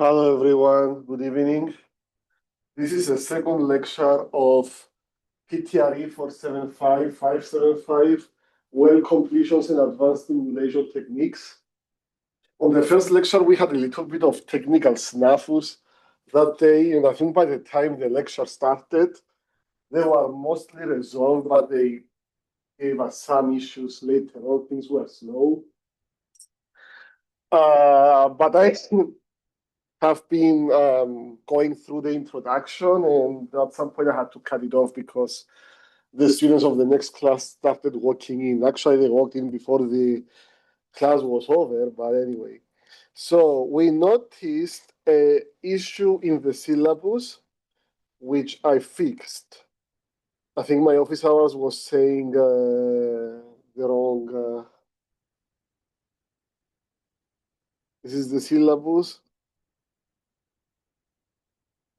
Hello everyone, good evening. This is the second lecture of PTRE 475575, well completions and advanced stimulation techniques. On the first lecture, we had a little bit of technical snafus that day, and I think by the time the lecture started, they were mostly resolved, but they gave us some issues later on. Things were slow. But I have been going through the introduction, and at some point I had to cut it off because the students of the next class started walking in. Actually, they walked in before the class was over, but anyway. So we noticed an issue in the syllabus, which I fixed. I think my office hours was saying the wrong. This is the syllabus.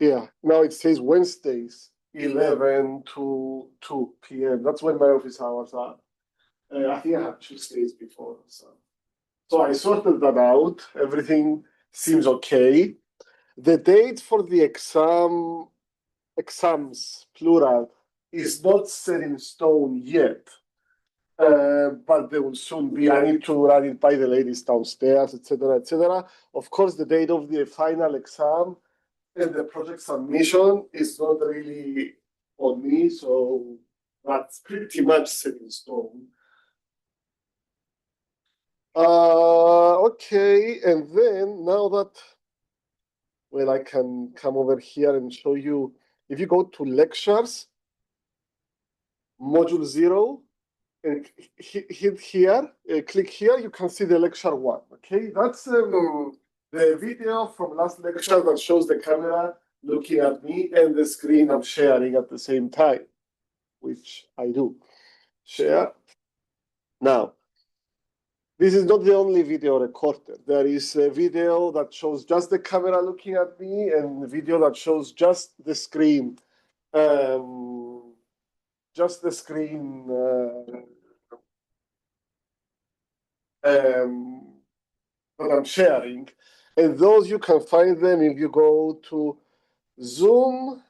Yeah, now it says Wednesdays, 11 to 2 p.m. That's when my office hours are. I think I had Tuesdays before. So I sorted that out. Everything seems okay. The date for the exams, plural, is not set in stone yet. But they will soon be. I need to run it by the ladies downstairs, etc., etc. Of course, the date of the final exam and the project submission is not really on me, so that's pretty much set in stone. Okay, and then now that, well, I can come over here and show you. If you go to lectures, module 0, and hit here, click here, you can see the lecture 1. Okay, that's the video from last lecture that shows the camera looking at me and the screen I'm sharing at the same time, which I do. Share. Now, this is not the only video recorded. There is a video that shows just the camera looking at me and a video that shows just the screen. Just the screen that I'm sharing. And those you can find them if you go to Zoom,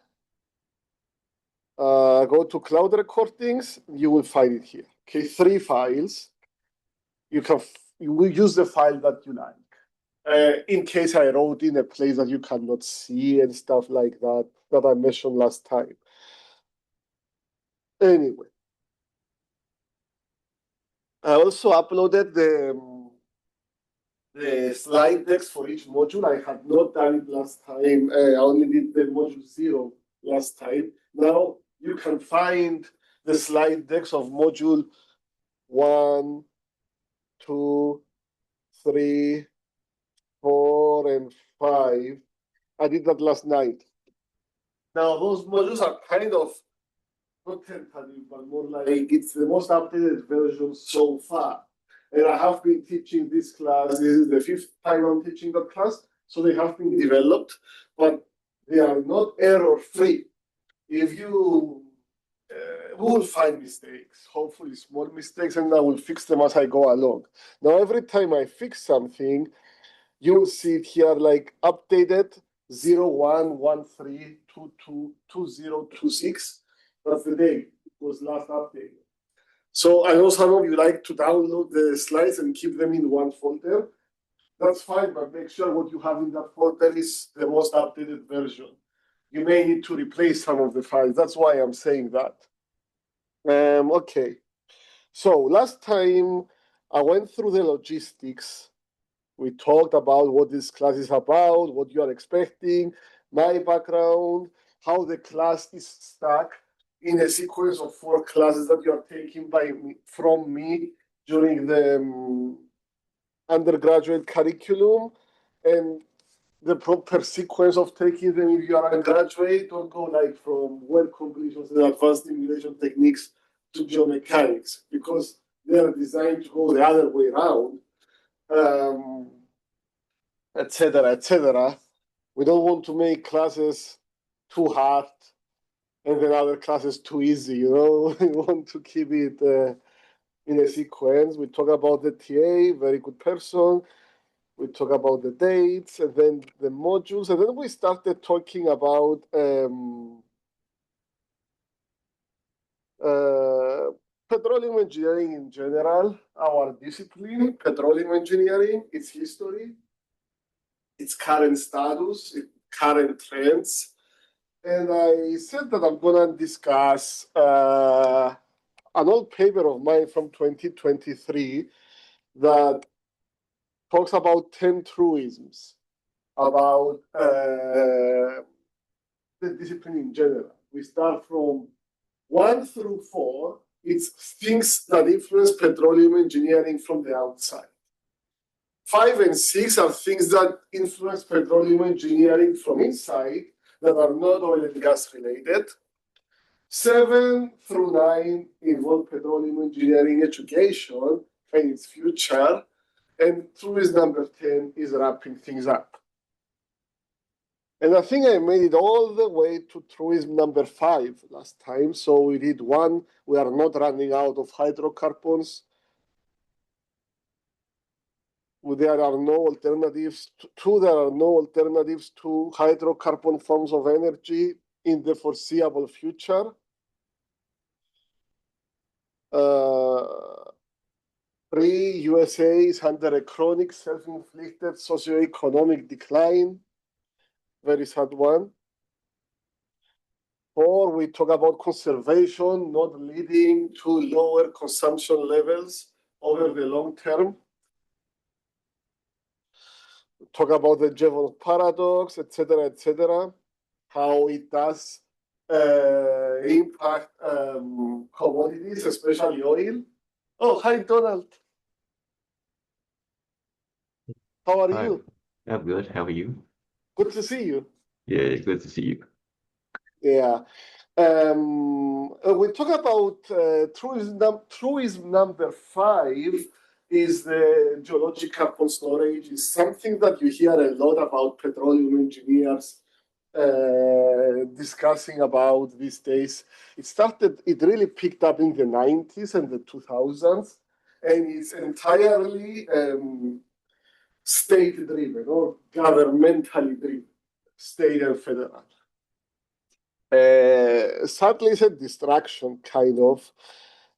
go to cloud recordings, you will find it here. Okay, 3 files. You will use the file that you like. In case I wrote in a place that you cannot see and stuff like that, that I mentioned last time. Anyway, I also uploaded the slide decks for each module. I had not done it last time. I only did the module 0 last time. Now you can find the slide decks of module 1, 2, 3, 4, and 5. I did that last night. Now those modules are kind of not tentative, but more like it's the most updated version so far. And I have been teaching this class. This is the 5th time I'm teaching that class. So they have been developed, but they are not error-free. If you we will find mistakes, hopefully small mistakes, and I will fix them as I go along. Now, every time I fix something, you will see it here like updated 0113222026. That's the day it was last updated. So I know some of you like to download the slides and keep them in one folder. That's fine, but make sure what you have in that folder is the most updated version. You may need to replace some of the files. That's why I'm saying that. Okay. So last time I went through the logistics. We talked about what this class is about, what you are expecting, my background, how the class is stuck in a sequence of 4 classes that you are taking from me during the undergraduate curriculum, and the proper sequence of taking them if you are a graduate. Don't go like from well completions and advanced stimulation techniques to geomechanics, because they are designed to go the other way around. Etc., etc. We don't want to make classes too hard and then other classes too easy, you know. We want to keep it in a sequence. We talk about the TA, very good person. We talk about the dates and then the modules, and then we started talking about petroleum engineering in general, our discipline, petroleum engineering, its history, its current status, its current trends. And I said that I'm gonna discuss an old paper of mine from 2023 that talks about 10 truisms about the discipline in general. We start from 1 through 4. It's things that influence petroleum engineering from the outside. 5 and 6 are things that influence petroleum engineering from inside that are not oil and gas related. 7 through 9 involve petroleum engineering education and its future. And truism number 10 is wrapping things up. And I think I made it all the way to truism number 5 last time. So we did 1, we are not running out of hydrocarbons. There are no alternatives. 2, there are no alternatives to hydrocarbon forms of energy in the foreseeable future. 3, USA is under a chronic self-inflicted socioeconomic decline. Very sad one. 4, we talk about conservation not leading to lower consumption levels over the long term. We talk about the Jevons paradox, etc., how it does impact commodities, especially oil. Oh, hi, Donald. How are you? I'm good. How are you? Good to see you. Yeah, it's good to see you. Yeah. We talk about truism number 5 is the geologic carbon storage. Is something that you hear a lot about petroleum engineers discussing about these days. It really picked up in the 90s and the 2000s, and it's entirely state-driven or governmentally driven, state and federal. Sadly, it's a distraction, kind of.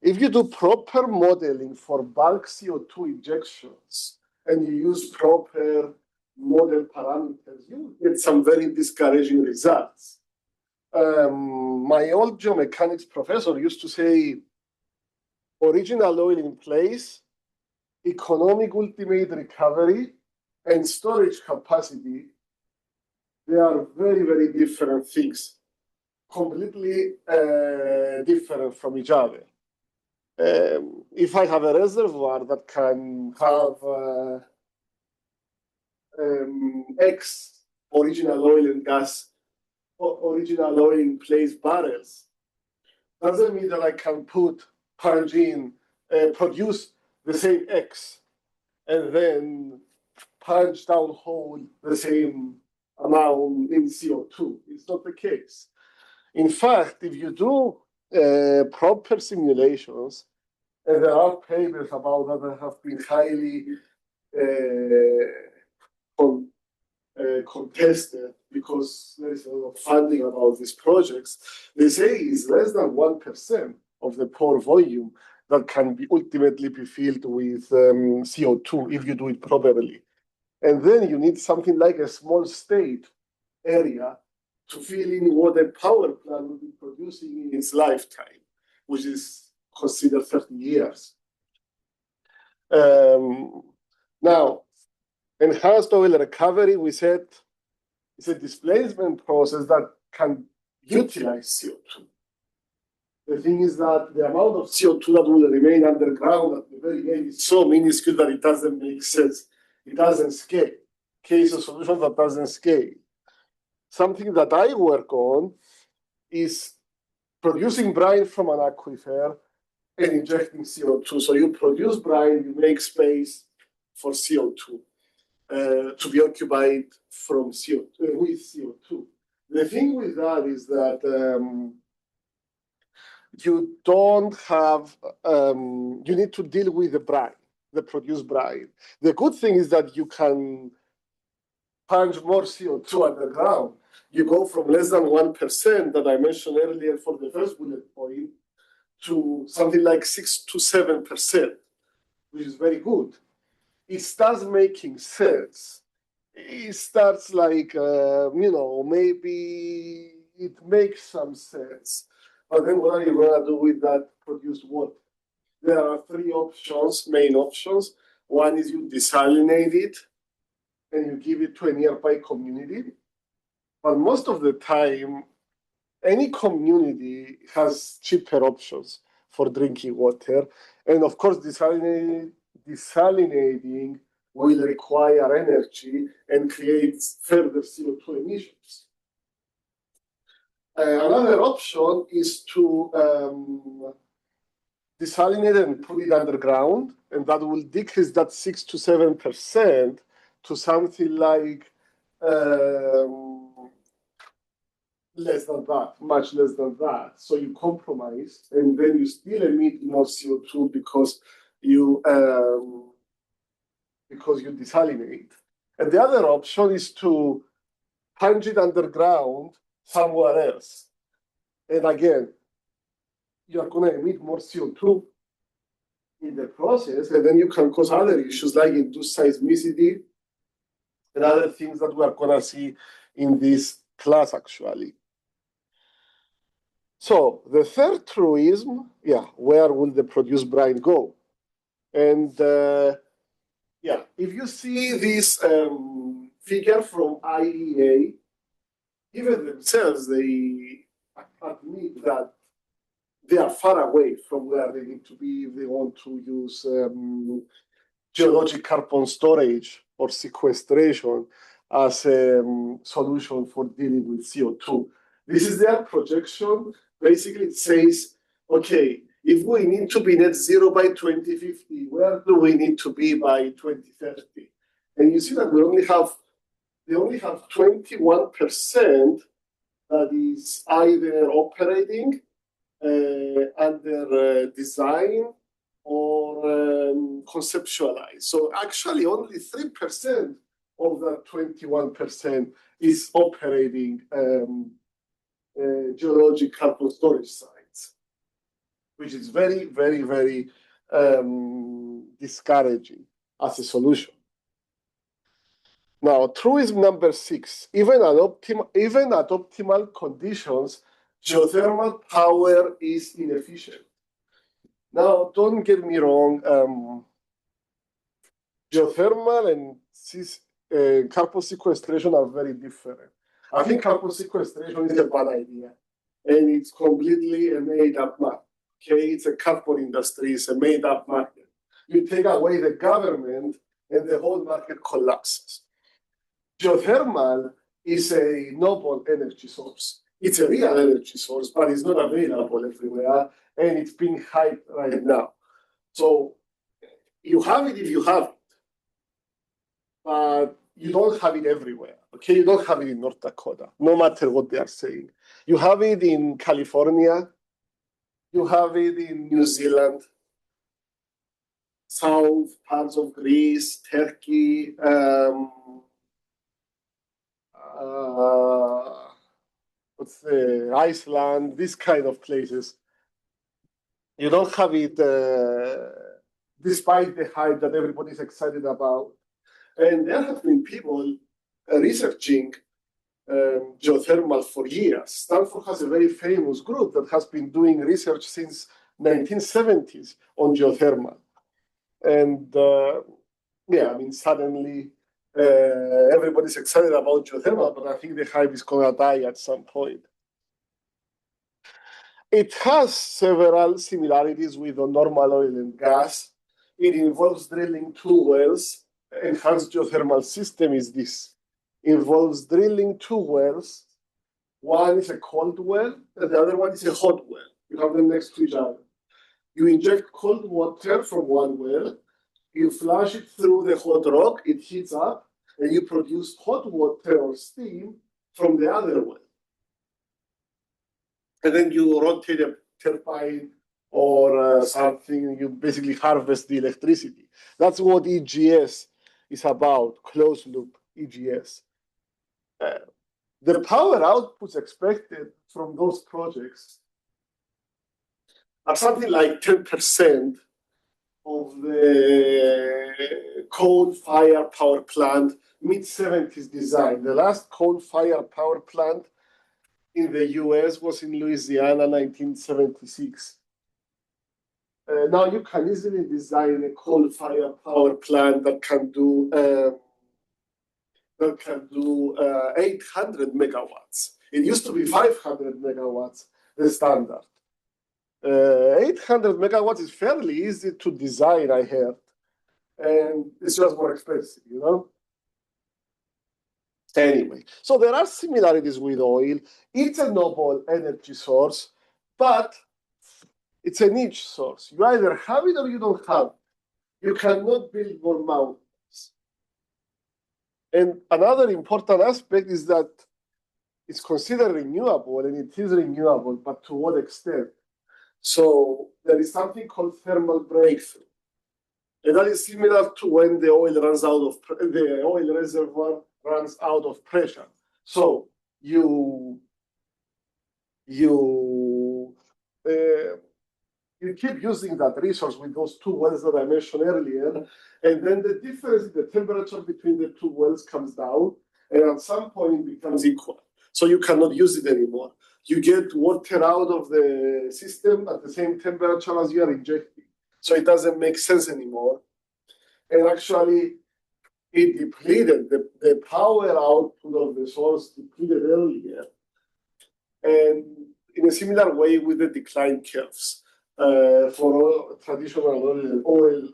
If you do proper modeling for bulk CO2 injections and you use proper model parameters, you get some very discouraging results. My old geomechanics professor used to say, original oil in place, economic ultimate recovery, and storage capacity, they are very, very different things, completely different from each other. If I have a reservoir that can have X original oil and gas, original oil in place barrels, doesn't mean that I can produce the same X and then punch down hole the same amount in CO2. It's not the case. In fact, if you do proper simulations, and there are papers about that have been highly contested because there is a lot of funding about these projects, they say it's less than 1% of the pore volume that can ultimately be filled with CO2 if you do it properly. And then you need something like a small state area to fill in what a power plant will be producing in its lifetime, which is considered 30 years. Now, enhanced oil recovery, we said, is a displacement process that can utilize CO2. The thing is that the amount of CO2 that will remain underground at the very end is so minuscule that it doesn't make sense. It doesn't scale. Case a solution that doesn't scale. Something that I work on is producing brine from an aquifer and injecting CO2. So you produce brine, you make space for CO2 to be occupied from CO2 with CO2. The thing with that is that you don't have, you need to deal with the brine. the produced brine. The good thing is that you can punch more CO2 underground. You go from less than 1% that I mentioned earlier for the first bullet point to something like 6 to 7%, which is very good. It starts making sense. It starts like, maybe it makes some sense. But then what are you going to do with that produced water? There are three options, main options. One is you desalinate it and you give it to a nearby community. But most of the time, any community has cheaper options for drinking water. And of course, desalinating will require energy and create further CO2 emissions. Another option is to desalinate and put it underground, and that will decrease that 6 to 7% to something like less than that, much less than that. So you compromise, and then you still emit more CO2 because you desalinate. And the other option is to punch it underground somewhere else. And again, you are going to emit more CO2 in the process, and then you can cause other issues like induced seismicity and other things that we are going to see in this class, actually. So the third truism, where will the produced brine go? And if you see this figure from IEA, even themselves, they admit that they are far away from where they need to be if they want to use geologic carbon storage or sequestration as a solution for dealing with CO2. This is their projection. Basically, it says, okay, if we need to be net zero by 2050, where do we need to be by 2030? And you see that they only have 21% that is either operating under design or conceptualized. So actually only 3% of that 21% is operating geologic carbon storage sites, which is very, very, very discouraging as a solution. Now, truism number 6, even at optimal conditions, geothermal power is inefficient. Now, don't get me wrong, geothermal and carbon sequestration are very different. I think carbon sequestration is a bad idea, and it's completely a made-up market. Okay, it's a carbon industry, it's a made-up market. You take away the government, and the whole market collapses. Geothermal is a noble energy source. It's a real energy source, but it's not available everywhere, and it's being hyped right now. So you have it if you have it, but you don't have it everywhere. Okay, you don't have it in North Dakota, no matter what they are saying. You have it in California, you have it in New Zealand, south parts of Greece, Turkey, Iceland, these kind of places. You don't have it despite the hype that everybody's excited about. And there have been people researching geothermal for years. Stanford has a very famous group that has been doing research since 1970s on geothermal. And suddenly everybody's excited about geothermal, but I think the hype is going to die at some point. It has several similarities with the normal oil and gas. It involves drilling 2 wells. Enhanced geothermal system is this. Involves drilling 2 wells. One is a cold well, and the other one is a hot well. You have them next to each other. You inject cold water from one well, you flush it through the hot rock, it heats up, and you produce hot water or steam from the other well. And then you rotate a turbine or something, you basically harvest the electricity. That's what EGS is about, closed loop EGS. The power outputs expected from those projects are something like 10% of the coal-fired power plant, mid-70s design. The last coal-fired power plant in the US was in Louisiana, 1976. Now you can easily design a coal-fired power plant that can do 800 megawatts. It used to be 500 megawatts, the standard. 800 megawatts is fairly easy to design, I heard, and it's just more expensive, you know? Anyway, so there are similarities with oil. It's a noble energy source, but it's a niche source. You either have it or you don't have it. You cannot build more mountains. And another important aspect is that it's considered renewable, and it is renewable, but to what extent? So there is something called thermal breakthrough. And that is similar to when the oil reservoir runs out of pressure. So you keep using that resource with those two wells that I mentioned earlier, and then the difference in the temperature between the two wells comes down, and at some point it becomes equal. So you cannot use it anymore. You get water out of the system at the same temperature as you are injecting. So it doesn't make sense anymore. And actually, it depleted, the power output of the source depleted earlier. And in a similar way with the decline curves for traditional oil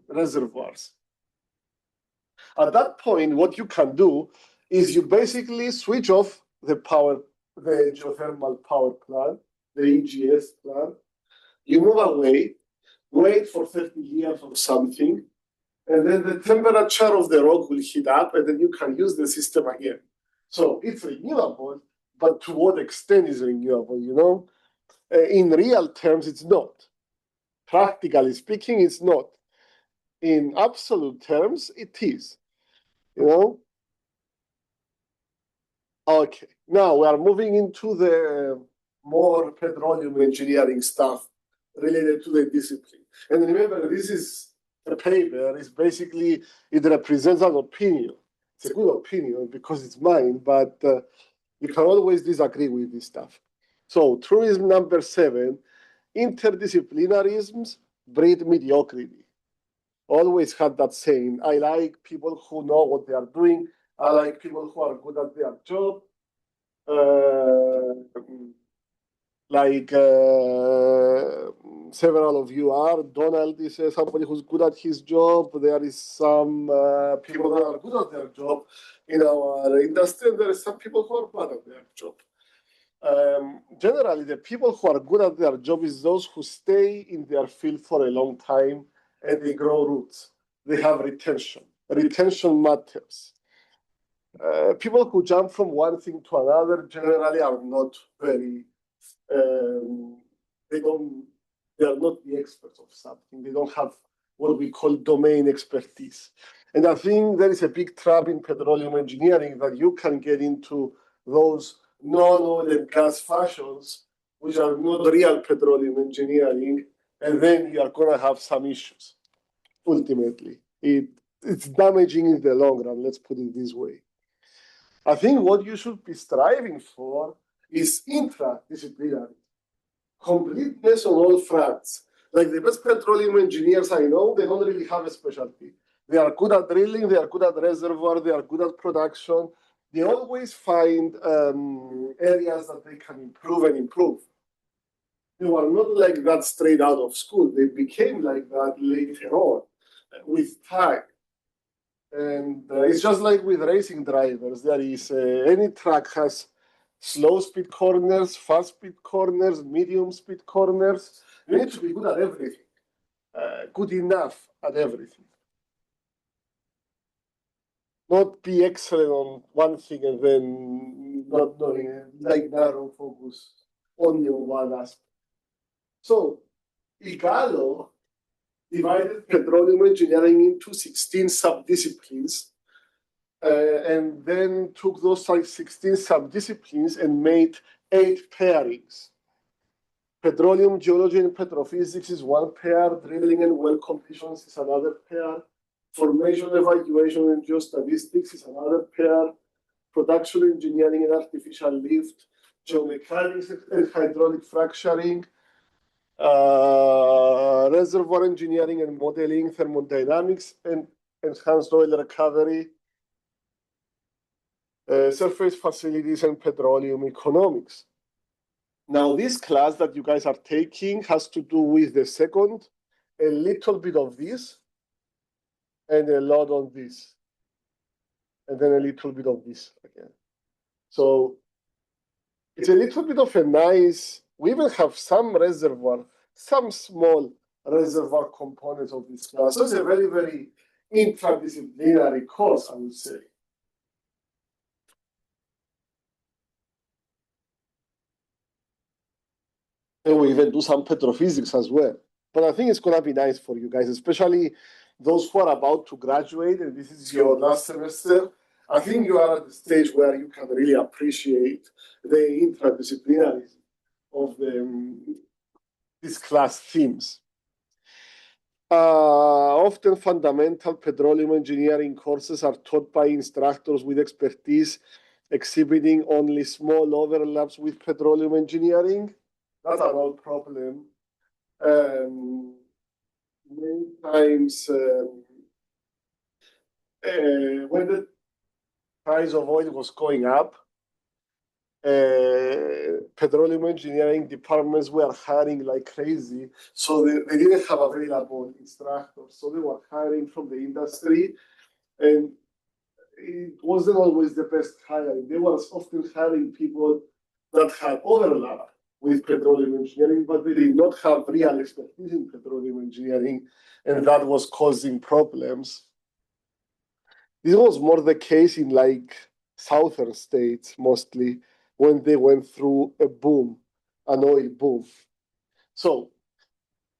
reservoirs. At that point, what you can do is you basically switch off the geothermal power plant, the EGS plant. You move away, wait for 30 years or something, and then the temperature of the rock will heat up, and then you can use the system again. So it's renewable, but to what extent is renewable, you know? In real terms, it's not. Practically speaking, it's not. In absolute terms, it is, you know? Okay, now we are moving into the more petroleum engineering stuff related to the discipline. And remember, this is a paper, it's basically, it represents an opinion. It's a good opinion because it's mine, but you can always disagree with this stuff. So truism number 7, interdisciplinarisms breed mediocrity. Always had that saying, I like people who know what they are doing. I like people who are good at their job. Several of you are. Donald is somebody who's good at his job. There is some people that are good at their job in our industry. There are some people who are bad at their job. Generally, the people who are good at their job is those who stay in their field for a long time and they grow roots. They have retention. Retention matters. People who jump from one thing to another generally are not very, they are not the experts of something. They don't have what we call domain expertise. And I think there is a big trap in petroleum engineering that you can get into those non-oil and gas fashions, which are not real petroleum engineering, and then you are going to have some issues, ultimately. It's damaging in the long run, let's put it this way. I think what you should be striving for is intradisciplinary, completeness on all fronts. Like the best petroleum engineers I know, they don't really have a specialty. They are good at drilling, they are good at reservoir, they are good at production. They always find areas that they can improve and improve. They were not like that straight out of school. They became like that later on with time. And it's just like with racing drivers. There is any track has slow speed corners, fast speed corners, medium speed corners. You need to be good at everything, good enough at everything. Not be excellent on one thing and then not knowing, like narrow focus only on one aspect. So Igalo divided petroleum engineering into 16 subdisciplines, and then took those 16 subdisciplines and made 8 pairings. Petroleum geology and petrophysics is one pair, drilling and well completions is another pair, formation, evaluation, and geostatistics is another pair, production engineering and artificial lift, geomechanics and hydraulic fracturing, reservoir engineering and modeling, thermodynamics and enhanced oil recovery, surface facilities and petroleum economics. Now, this class that you guys are taking has to do with the second, a little bit of this, and a lot on this, and then a little bit of this again. So it's a little bit of a nice, we even have some reservoir, some small reservoir components of this class. So it's a very, very interdisciplinary course, I would say. And we even do some petrophysics as well. But I think it's going to be nice for you guys, especially those who are about to graduate and this is your last semester. I think you are at the stage where you can really appreciate the interdisciplinarism of these class themes. Often fundamental petroleum engineering courses are taught by instructors with expertise exhibiting only small overlaps with petroleum engineering. That's an old problem. Many times when the price of oil was going up, petroleum engineering departments were hiring like crazy. So they didn't have available instructors. So they were hiring from the industry. And it wasn't always the best hiring. They were often hiring people that had overlap with petroleum engineering, but they did not have real expertise in petroleum engineering, and that was causing problems. This was more the case in like southern states, mostly, when they went through a boom, an oil boom. So,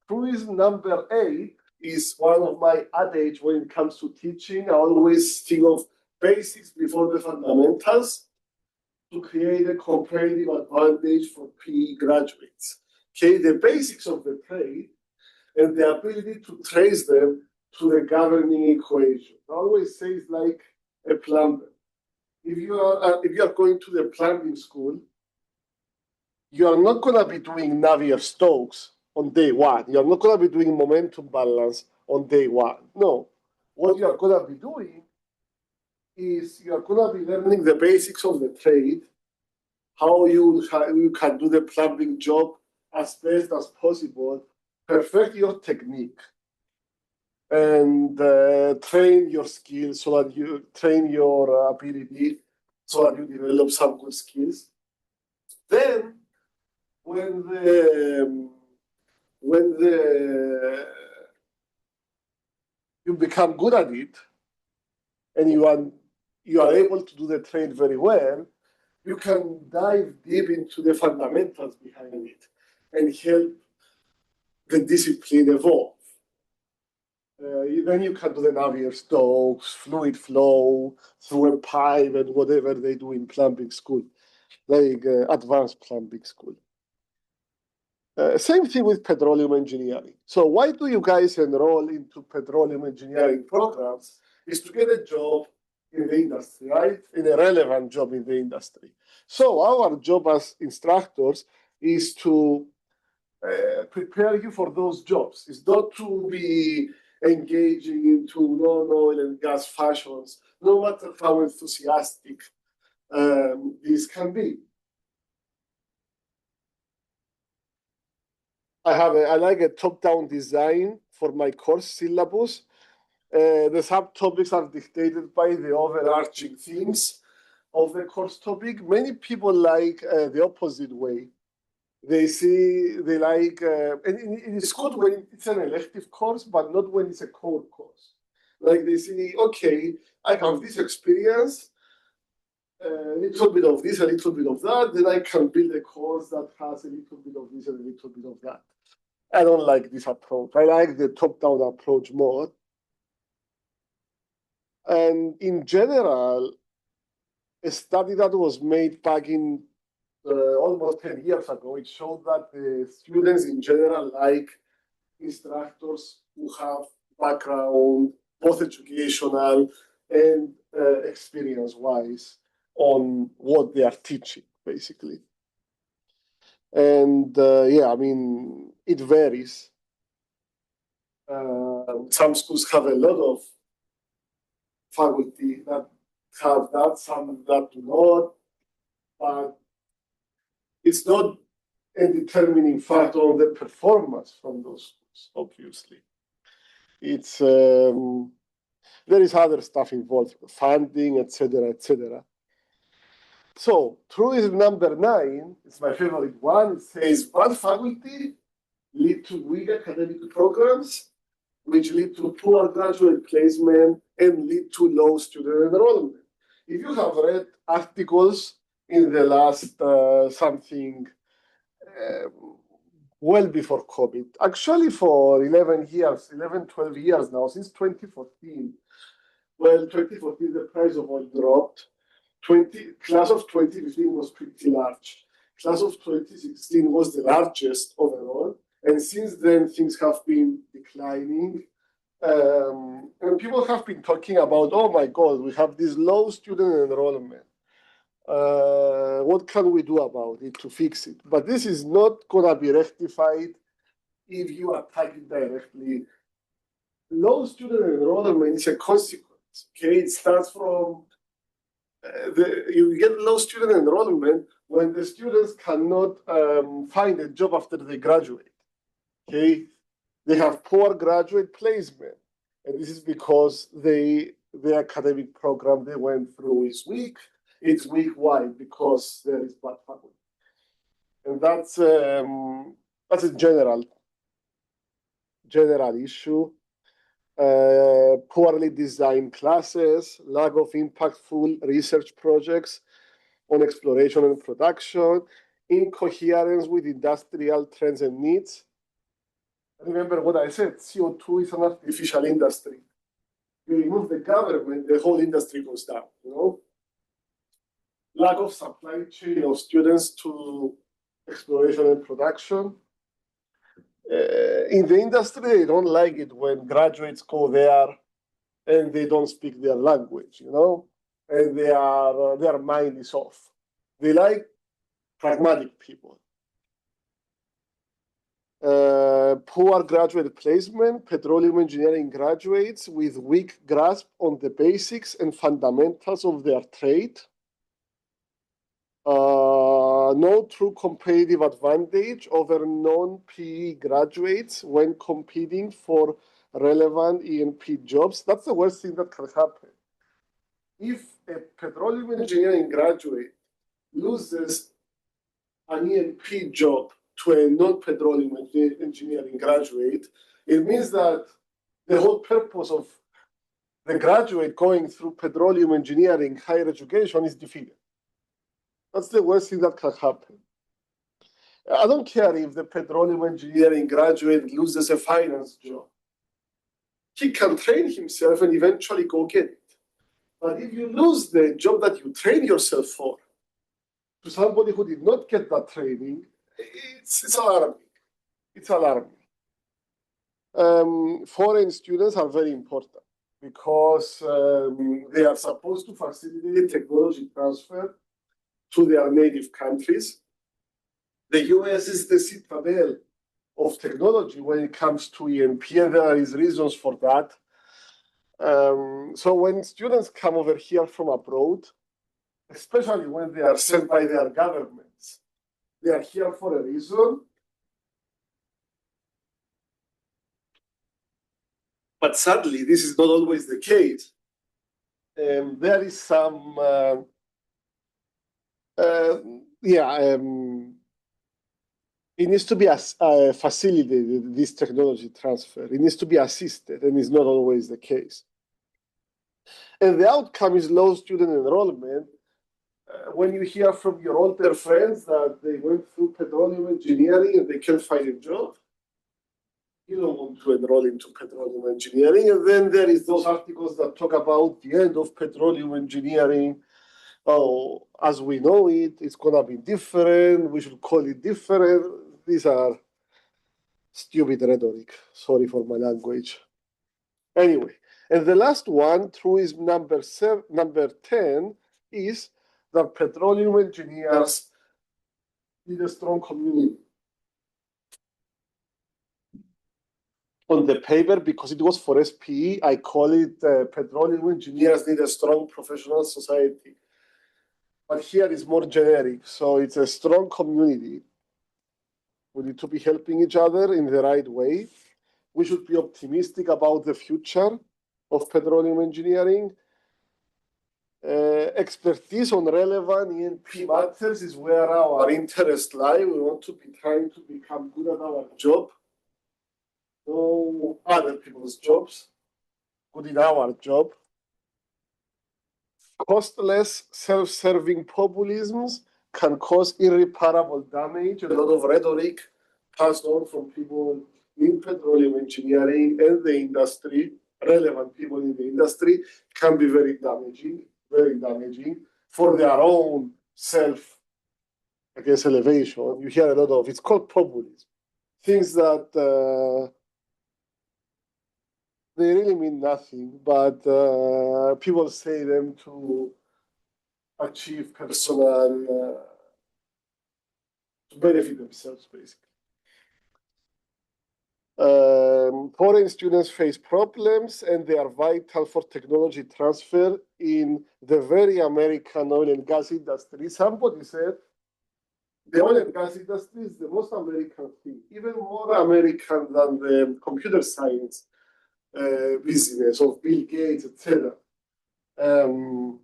truism number 8 is one of my adage when it comes to teaching. I always think of basics before the fundamentals to create a comparative advantage for PE graduates. Okay, the basics of the trade and the ability to trace them to the governing equation. I always say it's like a plumber. If you are going to the plumbing school, you are not going to be doing Navier-Stokes on day 1. You are not going to be doing momentum balance on day 1. No, what you are going to be doing is you are going to be learning the basics of the trade, how you can do the plumbing job as best as possible, perfect your technique, and train your skills so that you train your ability so that you develop some good skills. Then, when you become good at it and you are able to do the trade very well, you can dive deep into the fundamentals behind it and help the discipline evolve. Then you can do the Navier-Stokes, fluid flow through a pipe and whatever they do in plumbing school, like advanced plumbing school. Same thing with petroleum engineering. So why do you guys enroll into petroleum engineering programs? Is to get a job in the industry, right? In a relevant job in the industry. So our job as instructors is to prepare you for those jobs. It's not to be engaging into non-oil and gas fashions, no matter how enthusiastic this can be. I like a top-down design for my course syllabus. The subtopics are dictated by the overarching themes of the course topic. Many people like the opposite way. They like, and it's good when it's an elective course, but not when it's a core course. Like they see, okay, I have this experience, a little bit of this, a little bit of that, then I can build a course that has a little bit of this and a little bit of that. I don't like this approach. I like the top-down approach more. And in general, a study that was made back in almost 10 years ago, it showed that the students in general like instructors who have background, both educational and experience-wise, on what they are teaching, basically. And yeah, I mean, it varies. Some schools have a lot of faculty that have that, some that do not, but it's not a determining factor of the performance from those schools, obviously. It's there is other stuff involved, funding, etc., etc. So truism number 9, it's my favorite one. It says bad faculty lead to weak academic programs, which lead to poor graduate placement and lead to low student enrollment. If you have read articles in the last well before COVID, actually for 11 years, 11, 12 years now, since 2014. Well, 2014, the price of oil dropped. Class of 2015 was pretty large. Class of 2016 was the largest overall. And since then, things have been declining. And people have been talking about, oh my God, we have this low student enrollment. What can we do about it to fix it? But this is not going to be rectified if you attack it directly. Low student enrollment is a consequence. Okay, it starts from you get low student enrollment when the students cannot find a job after they graduate. Okay, they have poor graduate placement, and this is because the academic program they went through is weak. It's weak. Why? Because there is bad faculty, and that's a general issue. Poorly designed classes, lack of impactful research projects on exploration and production, incoherence with industrial trends and needs. Remember what I said, CO2 is an artificial industry. You remove the government, the whole industry goes down, you know? Lack of supply chain of students to exploration and production. In the industry, they don't like it when graduates go there and they don't speak their language, you know, and their mind is off. They like pragmatic people. Poor graduate placement, petroleum engineering graduates with weak grasp on the basics and fundamentals of their trade. No true competitive advantage over non-PE graduates when competing for relevant E&P jobs. That's the worst thing that can happen. If a petroleum engineering graduate loses an E&P job to a non-petroleum engineering graduate, it means that the whole purpose of the graduate going through petroleum engineering higher education is defeated. That's the worst thing that can happen. I don't care if the petroleum engineering graduate loses a finance job. He can train himself and eventually go get it. But if you lose the job that you train yourself for to somebody who did not get that training, it's alarming. It's alarming. Foreign students are very important because they are supposed to facilitate technology transfer to their native countries. The US is the citadel of technology when it comes to E&P, and there is reasons for that. So when students come over here from abroad, especially when they are sent by their governments, they are here for a reason. But sadly, this is not always the case. There is some, it needs to be facilitated, this technology transfer. It needs to be assisted, and it's not always the case. And the outcome is low student enrollment. When you hear from your older friends that they went through petroleum engineering and they can't find a job, you don't want to enroll into petroleum engineering. And then there is those articles that talk about the end of petroleum engineering. Oh, as we know it, it's gonna be different. We should call it different. These are stupid rhetoric. Sorry for my language. Anyway, and the last one, truism number 10, is that petroleum engineers need a strong community. On the paper, because it was for SPE, I call it petroleum engineers need a strong professional society. But here it's more generic, so it's a strong community. We need to be helping each other in the right way. We should be optimistic about the future of petroleum engineering. Expertise on relevant E&P matters is where our interests lie. We want to be trying to become good at our job, know other people's jobs, good in our job. Costless, self-serving populisms can cause irreparable damage. A lot of rhetoric passed on from people in petroleum engineering and the industry, relevant people in the industry, can be very damaging for their own self, I guess, elevation. You hear a lot of, it's called populism. Things that they really mean nothing, but people say them to achieve personal, to benefit themselves, basically. Foreign students face problems and they are vital for technology transfer in the very American oil and gas industry. Somebody said the oil and gas industry is the most American thing, even more American than the computer science business of Bill Gates, etc. And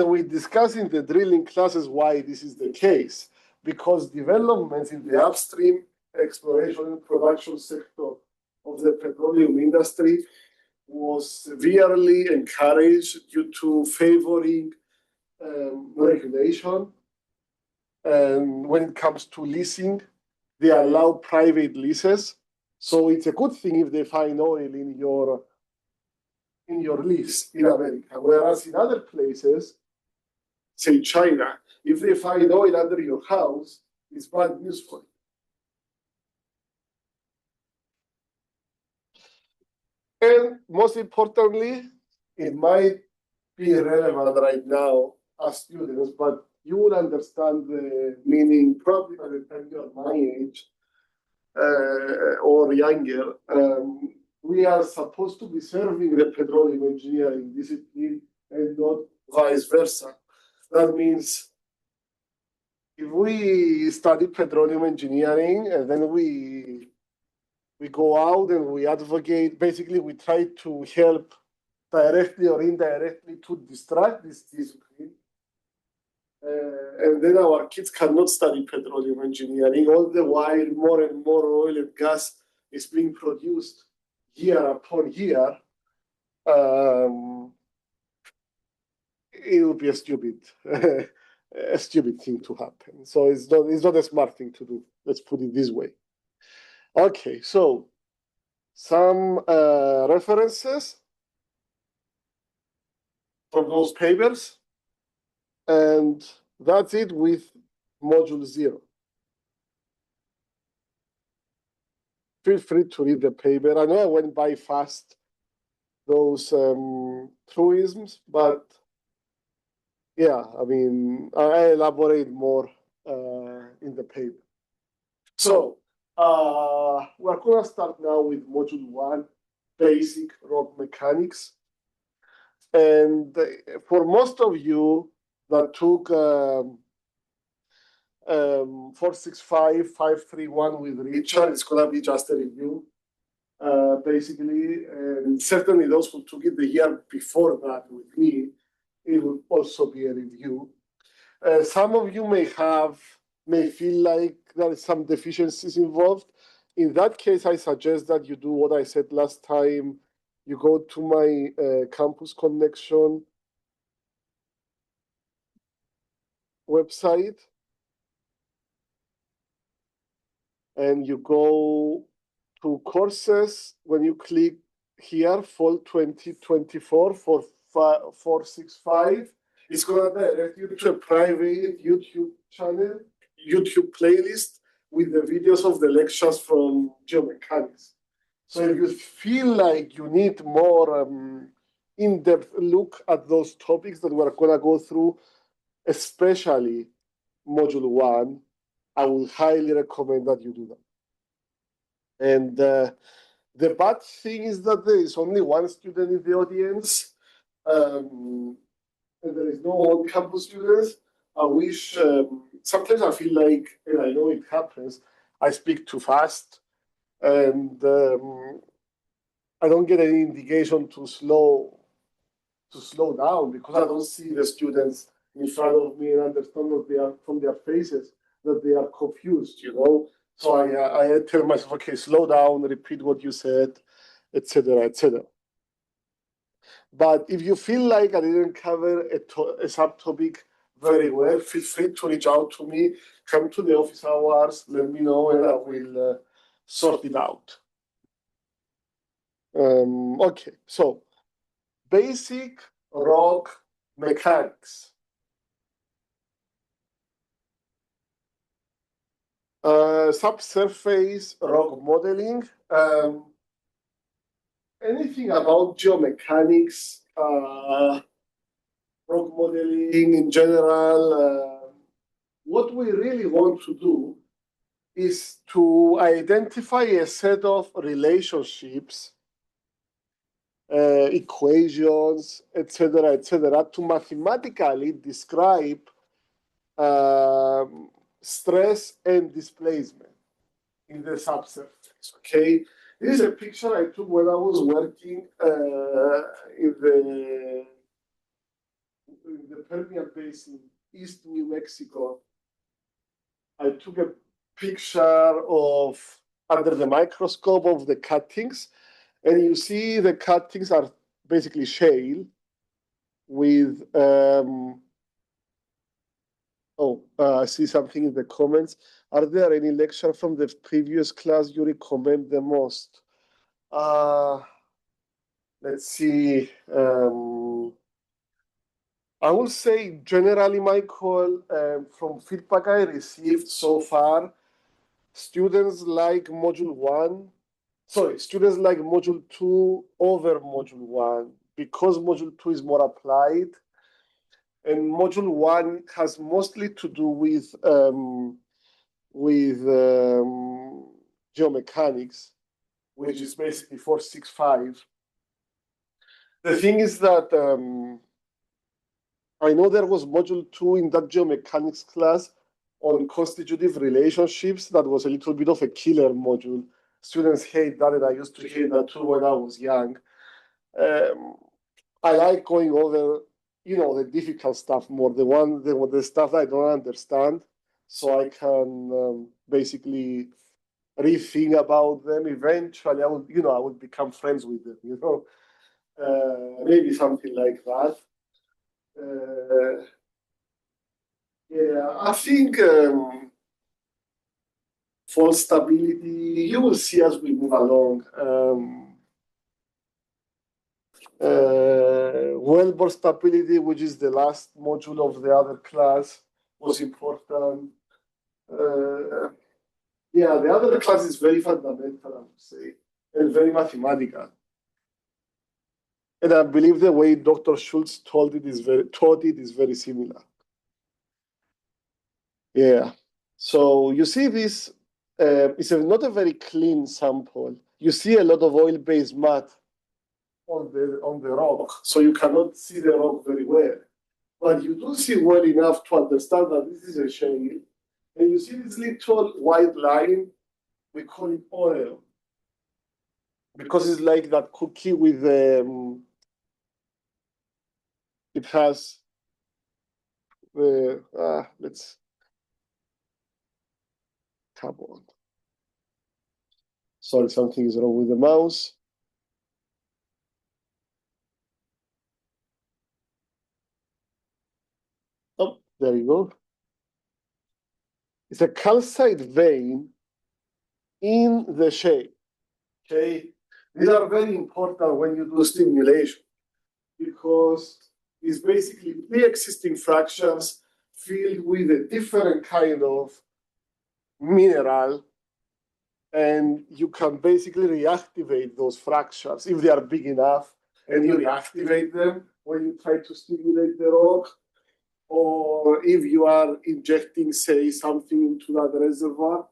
we discuss in the drilling classes why this is the case, because developments in the upstream exploration and production sector of the petroleum industry was severely encouraged due to favoring regulation. And when it comes to leasing, they allow private leases. So it's a good thing if they find oil in your lease in America. Whereas in other places, say China, if they find oil under your house, it's bad news for you. And most importantly, it might be relevant right now as students, but you will understand the meaning probably by the time you're my age or younger. We are supposed to be serving the petroleum engineering discipline and not vice versa. That means if we study petroleum engineering and then we go out and we advocate, basically we try to help directly or indirectly to distract this discipline. And then our kids cannot study petroleum engineering, all the while more and more oil and gas is being produced year upon year. It would be a stupid thing to happen. So it's not a smart thing to do. Let's put it this way. Okay, so some references from those papers, and that's it with module 0. Feel free to read the paper. I know I went by fast those truisms, but yeah, I mean, I elaborate more in the paper. So we're going to start now with module 1, basic rock mechanics. And for most of you that took 465, 531 with Richard, it's going to be just a review, basically. And certainly those who took it the year before that with me, it will also be a review. Some of you may feel like there is some deficiencies involved. In that case, I suggest that you do what I said last time. You go to my Campus Connection website and you go to courses. When you click here, fall 2024 for 465, it's gonna direct you to a private YouTube channel, YouTube playlist with the videos of the lectures from geomechanics. So if you feel like you need more in-depth look at those topics that we're gonna go through, especially module 1, I would highly recommend that you do that. And the bad thing is that there is only one student in the audience, and there is no on-campus students. I wish, sometimes I feel like, and I know it happens, I speak too fast, and I don't get any indication to slow down because I don't see the students in front of me and understand that they are from their faces that they are confused, you know. So I tell myself, okay, slow down, repeat what you said, etc., etc. But if you feel like I didn't cover a subtopic very well, feel free to reach out to me, come to the office hours, let me know, and I will sort it out. Okay, so basic rock mechanics. Subsurface rock modeling. Anything about geomechanics, rock modeling in general. What we really want to do is to identify a set of relationships, equations, etc., to mathematically describe stress and displacement in the subsurface. Okay, this is a picture I took when I was working in the Permian Basin, East New Mexico. I took a picture of under the microscope of the cuttings, and you see the cuttings are basically shale with I see something in the comments. Are there any lecture from the previous class you recommend the most? Let's see. I will say generally, Michael, from feedback I received so far, students like module 2 over module 1 because module 2 is more applied. And module 1 has mostly to do with geomechanics, which is basically 465. The thing is that I know there was module 2 in that geomechanics class on constitutive relationships. That was a little bit of a killer module. Students hate that, and I used to hate that too when I was young. I like going over, the difficult stuff more, the stuff I don't understand, so I can basically rethink about them. Eventually, I would become friends with them. Maybe something like that. Yeah, I think for stability, you will see as we move along. Wellbore stability, which is the last module of the other class, was important. Yeah, the other class is very fundamental, I would say, and very mathematical. And I believe the way Dr. Schultz taught it is very similar. Yeah. So you see this, it's not a very clean sample. You see a lot of oil-based mud on the rock, so you cannot see the rock very well. But you do see well enough to understand that this is a shale. And you see this little white line, we call it oil. Because it's like that cookie with it has let's come on. Sorry, something is wrong with the mouse. Oh, there you go. It's a calcite vein in the shale. Okay, these are very important when you do stimulation because it's basically pre-existing fractures filled with a different kind of mineral, and you can basically reactivate those fractures if they are big enough, and you reactivate them when you try to stimulate the rock, or if you are injecting, say, something into that reservoir,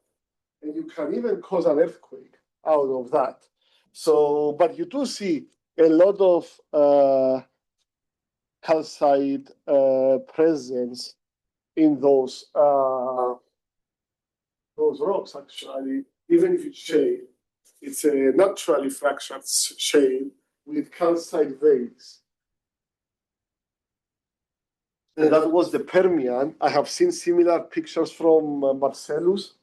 and you can even cause an earthquake out of that. So, but you do see a lot of calcite presence in those rocks, actually, even if it's shale. It's a naturally fractured shale with calcite veins. And that was the Permian. I have seen similar pictures from Marcellus.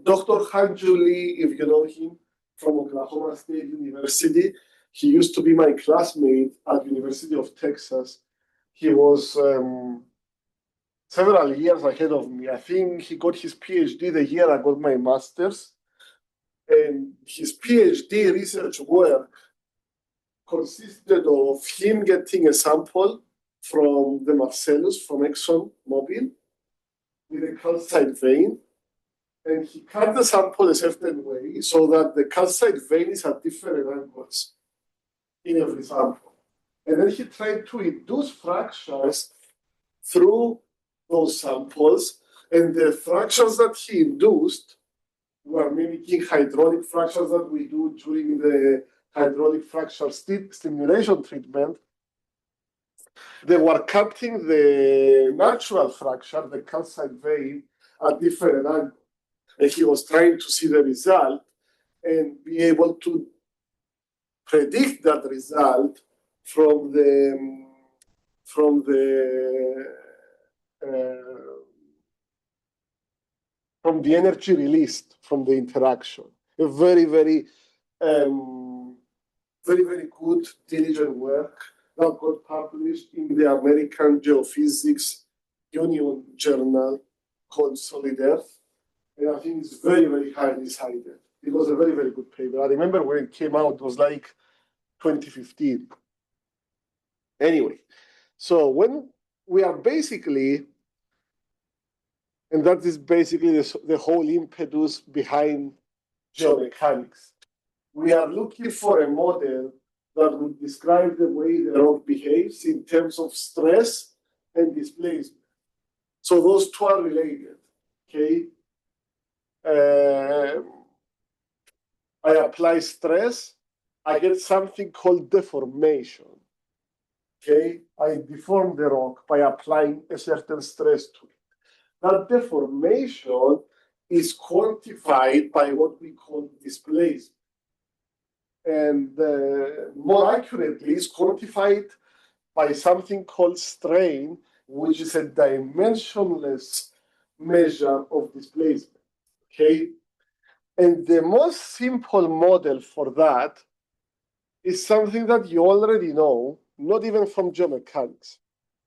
Dr. Hanjuli, if you know him, from Oklahoma State University, he used to be my classmate at University of Texas. He was several years ahead of me. I think he got his PhD the year I got my master's. And his PhD research work consisted of him getting a sample from the Marcellus from ExxonMobil with a calcite vein. And he cut the sample a certain way so that the calcite vein is at different angles in every sample. And then he tried to induce fractures through those samples. And the fractures that he induced were mimicking hydraulic fractures that we do during the hydraulic fracture stimulation treatment. They were cutting the natural fracture, the calcite vein, at different angles. And he was trying to see the result and be able to predict that result from the energy released from the interaction. A very, very, very good, diligent work that got published in the American Geophysics Union journal called Solid Earth. And I think it's very, very highly cited. It was a very, very good paper. I remember when it came out, it was like 2015. Anyway, so when we are basically, and that is basically the whole impetus behind geomechanics. We are looking for a model that would describe the way the rock behaves in terms of stress and displacement. So those two are related, okay? I apply stress, I get something called deformation. Okay, I deform the rock by applying a certain stress to it. That deformation is quantified by what we call displacement. And more accurately, is quantified by something called strain, which is a dimensionless measure of displacement. Okay, and the most simple model for that is something that you already know, not even from geomechanics.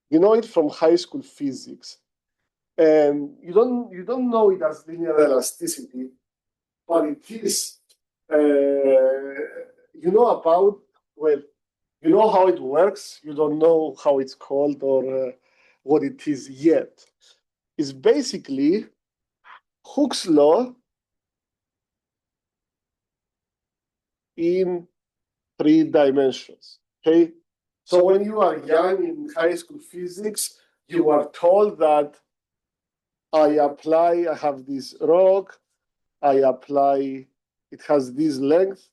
You know it from high school physics. And you don't know it as linear elasticity, but it is, you know about, well, you know how it works, you don't know how it's called or what it is yet. It's basically Hooke's law in 3 dimensions, okay? So when you are young in high school physics, you are told that I have this rock, I apply, it has this length,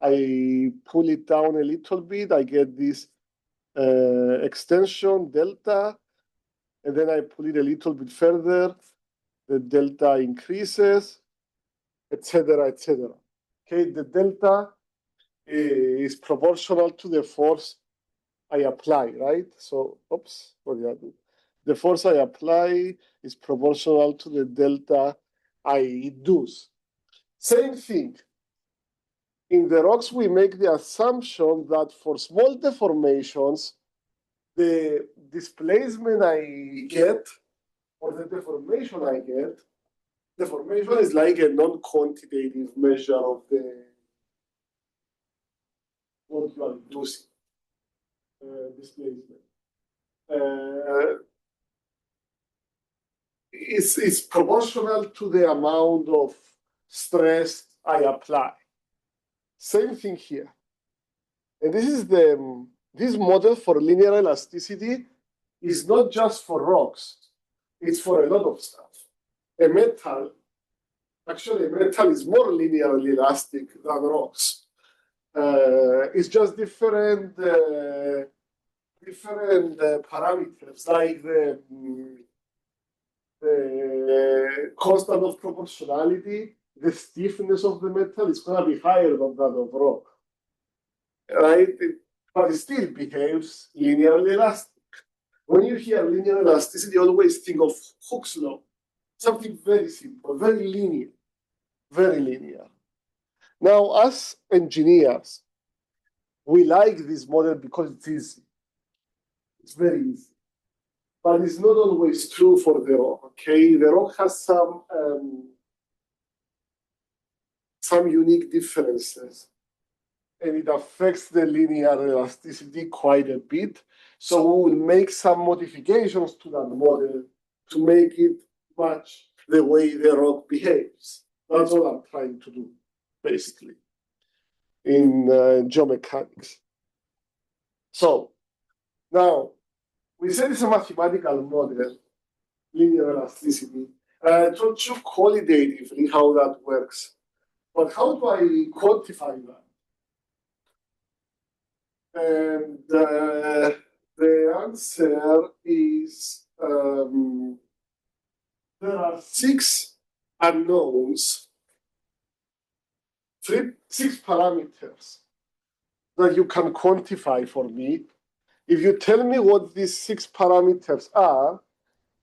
I pull it down a little bit, I get this extension, delta, and then I pull it a little bit further, the delta increases, etc., etc. Okay, the delta is proportional to the force I apply, right? So, oops, what did I do? The force I apply is proportional to the delta I induce. Same thing. In the rocks, we make the assumption that for small deformations, the displacement I get, or the deformation I get, deformation is like a non-quantitative measure of the what you are inducing displacement. It's proportional to the amount of stress I apply. Same thing here. And this model for linear elasticity is not just for rocks. It's for a lot of stuff. A metal is more linearly elastic than rocks. It's just different parameters, like the constant of proportionality, the stiffness of the metal is going to be higher than that of rock, right? But it still behaves linearly elastic. When you hear linear elasticity, always think of Hooke's law, something very simple, very linear, very linear. Now, as engineers, we like this model because it's easy. It's very easy. But it's not always true for the rock, okay? The rock has some unique differences, and it affects the linear elasticity quite a bit. So we will make some modifications to that model to make it match the way the rock behaves. That's all I'm trying to do, basically, in geomechanics. So now, we said it's a mathematical model, linear elasticity. I told you qualitatively how that works. But how do I quantify that? And the answer is there are 6 unknowns, 6 parameters that you can quantify for me. If you tell me what these 6 parameters are,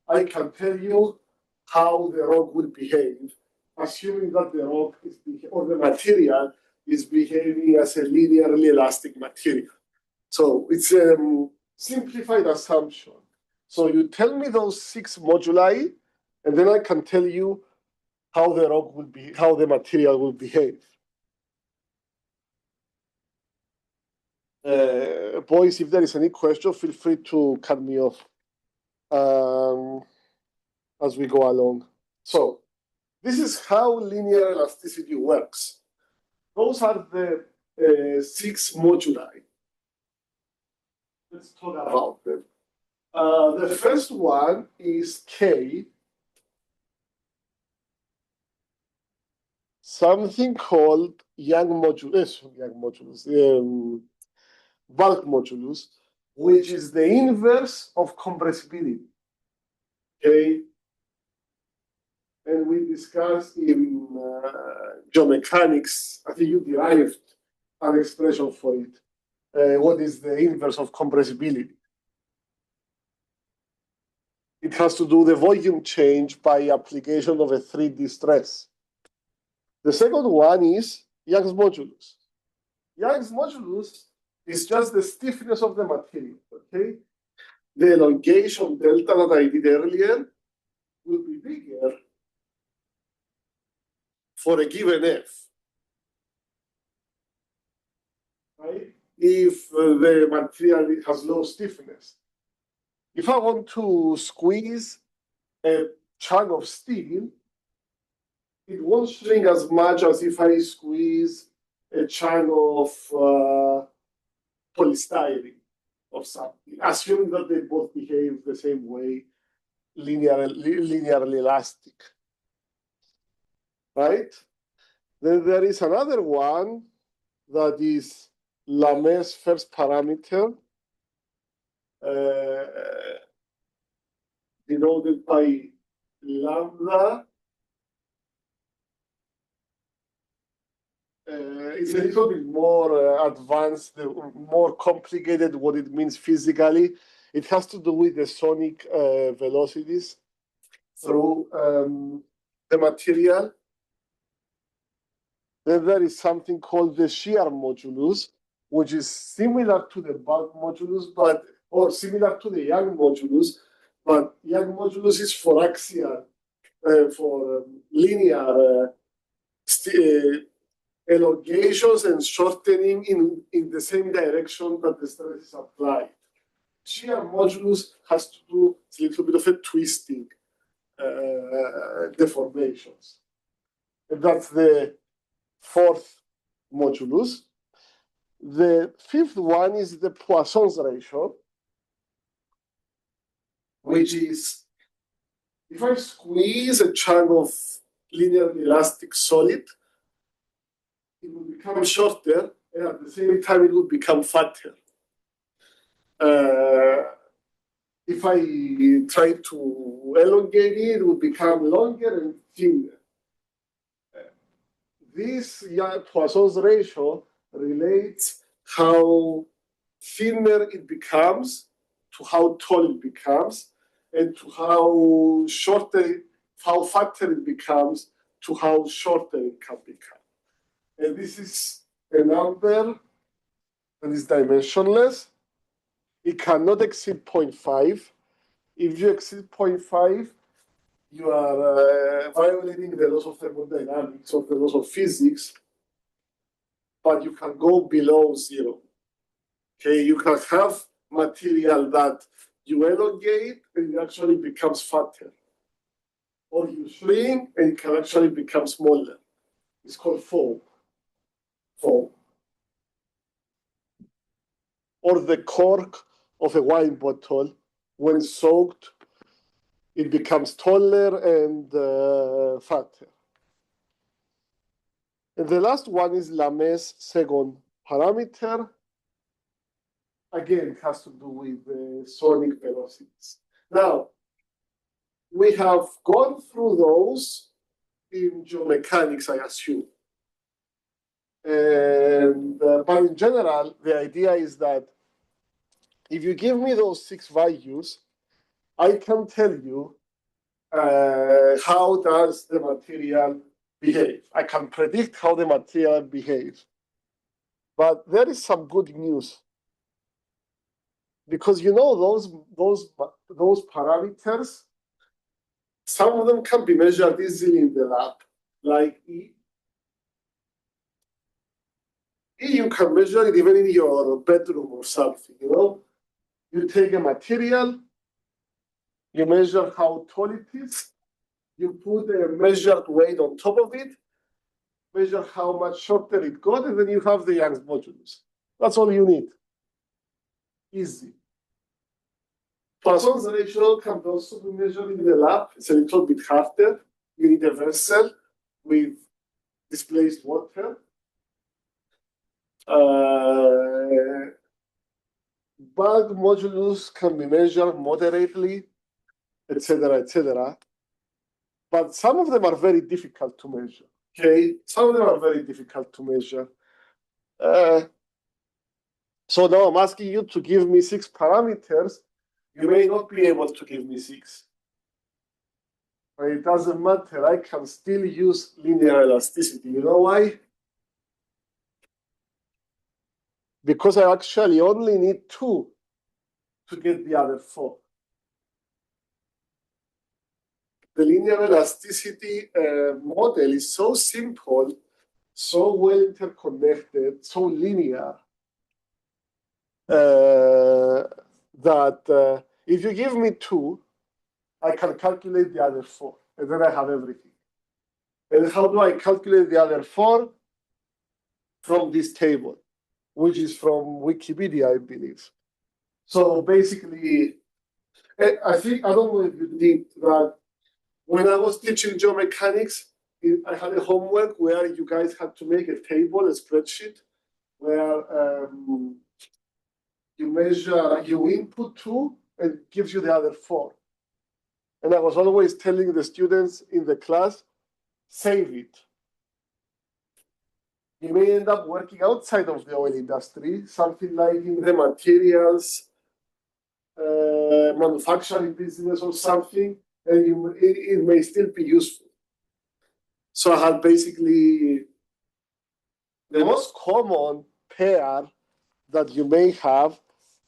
I can tell you how the rock will behave, assuming that the rock is or the material is behaving as a linearly elastic material. So it's a simplified assumption. So you tell me those 6 moduli, and then I can tell you how the rock will be, how the material will behave. Boys, if there is any question, feel free to cut me off as we go along. So this is how linear elasticity works. Those are the 6 moduli. Let's talk about them. The first one is K, something called bulk modulus, which is the inverse of compressibility. Okay, and we discussed in geomechanics, I think you derived an expression for it. What is the inverse of compressibility? It has to do with the volume change by application of a 3D stress. The second one is Young's modulus. Young's modulus is just the stiffness of the material, okay? The elongation delta that I did earlier will be bigger for a given F, right? If the material has low stiffness. If I want to squeeze a chunk of steel, it won't shrink as much as if I squeeze a chunk of polystyrene or something, assuming that they both behave the same way, linearly elastic, right? Then there is another one that is Lame's first parameter, denoted by lambda. It's a little bit more advanced, more complicated what it means physically. It has to do with the sonic velocities through the material. Then there is something called the shear modulus, which is similar to the bulk modulus, or similar to the Young modulus, but Young modulus is for axial linear elongations and shortening in the same direction that the stress is applied. Shear modulus has to do a little bit of a twisting deformations. And that's the fourth modulus. The fifth one is the Poisson's ratio, which is if I squeeze a chunk of linearly elastic solid, it will become shorter, and at the same time, it will become fatter. If I try to elongate it, it will become longer and thinner. This Poisson's ratio relates how thinner it becomes to how tall it becomes, and to how fatter it becomes to how shorter it can become. And this is a number that is dimensionless. It cannot exceed 0.5. If you exceed 0.5, you are violating the laws of thermodynamics or the laws of physics, but you can go below 0. Okay, you can have material that you elongate and it actually becomes fatter. Or you shrink and it can actually become smaller. It's called foam. Foam. Or the cork of a wine bottle, when soaked, it becomes taller and fatter. And the last one is Lame's second parameter. Again, it has to do with sonic velocities. Now, we have gone through those in geomechanics, I assume. And, but in general, the idea is that if you give me those 6 values, I can tell you how does the material behave. I can predict how the material behaves. But there is some good news. Because you know those parameters, some of them can be measured easily in the lab, like E. E, you can measure it even in your bedroom or something, you know? You take a material, you measure how tall it is, you put a measured weight on top of it, measure how much shorter it got, and then you have the Young's modulus. That's all you need. Easy. Poisson's ratio can also be measured in the lab. It's a little bit harder. You need a vessel with displaced water. Bulk modulus can be measured moderately, etc., etc. But some of them are very difficult to measure. Okay, some of them are very difficult to measure. So now I'm asking you to give me 6 parameters. You may not be able to give me 6. But it doesn't matter. I can still use linear elasticity. You know why? Because I actually only need 2 to get the other 4. The linear elasticity model is so simple, so well interconnected, so linear, that if you give me 2, I can calculate the other 4, and then I have everything. And how do I calculate the other 4? From this table, which is from Wikipedia, I believe. So basically, I don't know if you did that. When I was teaching geomechanics, I had a homework where you guys had to make a table, a spreadsheet, where you input 2 and it gives you the other 4. And I was always telling the students in the class, save it. You may end up working outside of the oil industry, something like in the materials manufacturing business or something, and it may still be useful. So I had basically the most common pair that you may have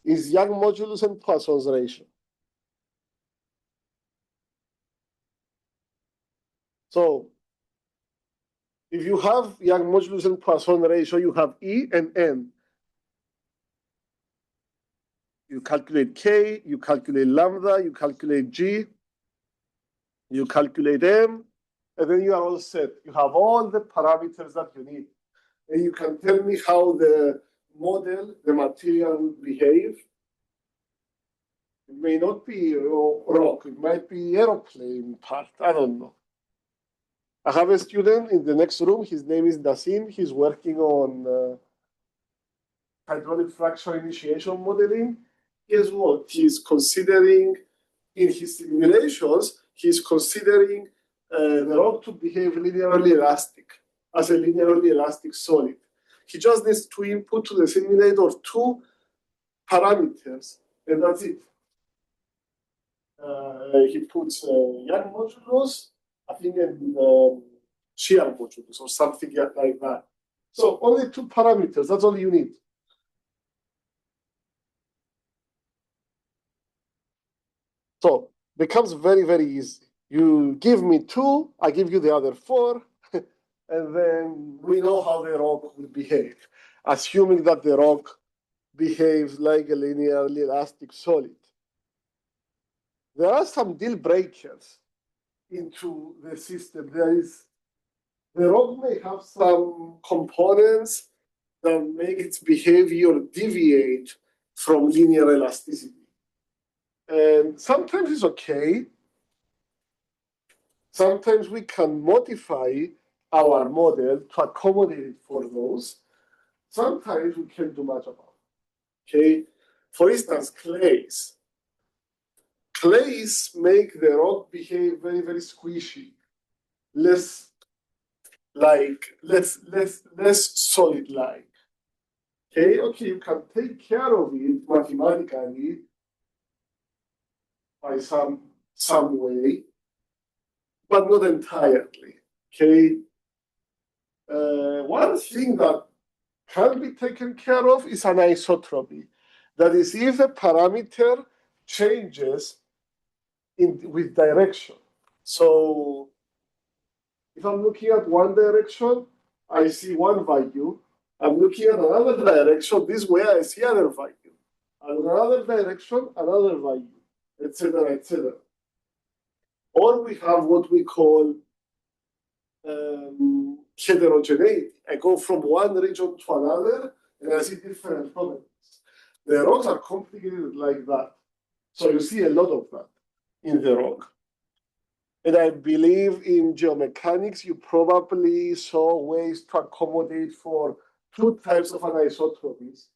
is Young modulus and Poisson's ratio. So if you have Young modulus and Poisson ratio, you have E and N. You calculate K, you calculate lambda, you calculate G, you calculate M, and then you are all set. You have all the parameters that you need. And you can tell me how the model, the material would behave. It may not be rock, it might be aeroplane part, I don't know. I have a student in the next room, his name is Nassim, he's working on hydraulic fracture initiation modeling. Guess what? He's considering, in his simulations, he's considering the rock to behave linearly elastic, as a linearly elastic solid. He just needs to input to the simulator 2 parameters, and that's it. He puts Young modulus, I think, and shear modulus or something like that. So only 2 parameters, that's all you need. So becomes very, very easy. You give me 2, I give you the other 4, and then we know how the rock will behave, assuming that the rock behaves like a linearly elastic solid. There are some deal breakers into the system. The rock may have some components that make its behavior deviate from linear elasticity. And sometimes it's okay. Sometimes we can modify our model to accommodate for those. Sometimes we can't do much about it. Okay? For instance, clays. Clays make the rock behave very, very squishy, less solid-like. Okay, you can take care of it mathematically by some way, but not entirely. Okay. One thing that can be taken care of is anisotropy. That is, if a parameter changes with direction. So if I'm looking at one direction, I see one value. I'm looking at another direction, this way I see other value. And another direction, another value, etc., etc. Or we have what we call heterogeneity. I go from one region to another, and I see different properties. The rocks are complicated like that. So you see a lot of that in the rock. And I believe in geomechanics, you probably saw ways to accommodate for 2 types of anisotropies: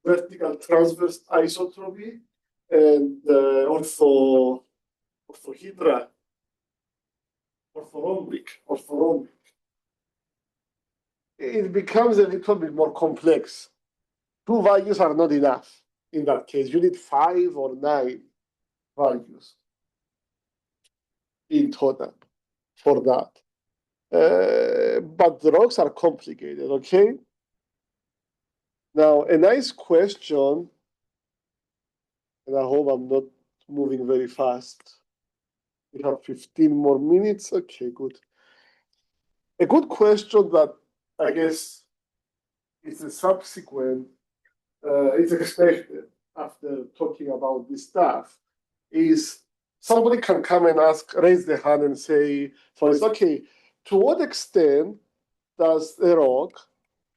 vertical transverse isotropy and orthohedral, orthorhombic. It becomes a little bit more complex. 2 values are not enough in that case. You need 5 or 9 values in total for that. But the rocks are complicated, okay? Now, a nice question, and I hope I'm not moving very fast. We have 15 more minutes. Okay, good. A good question that I guess is a subsequent, it's expected after talking about this stuff, is somebody can come and ask, raise their hand and say, for instance, okay, to what extent does a rock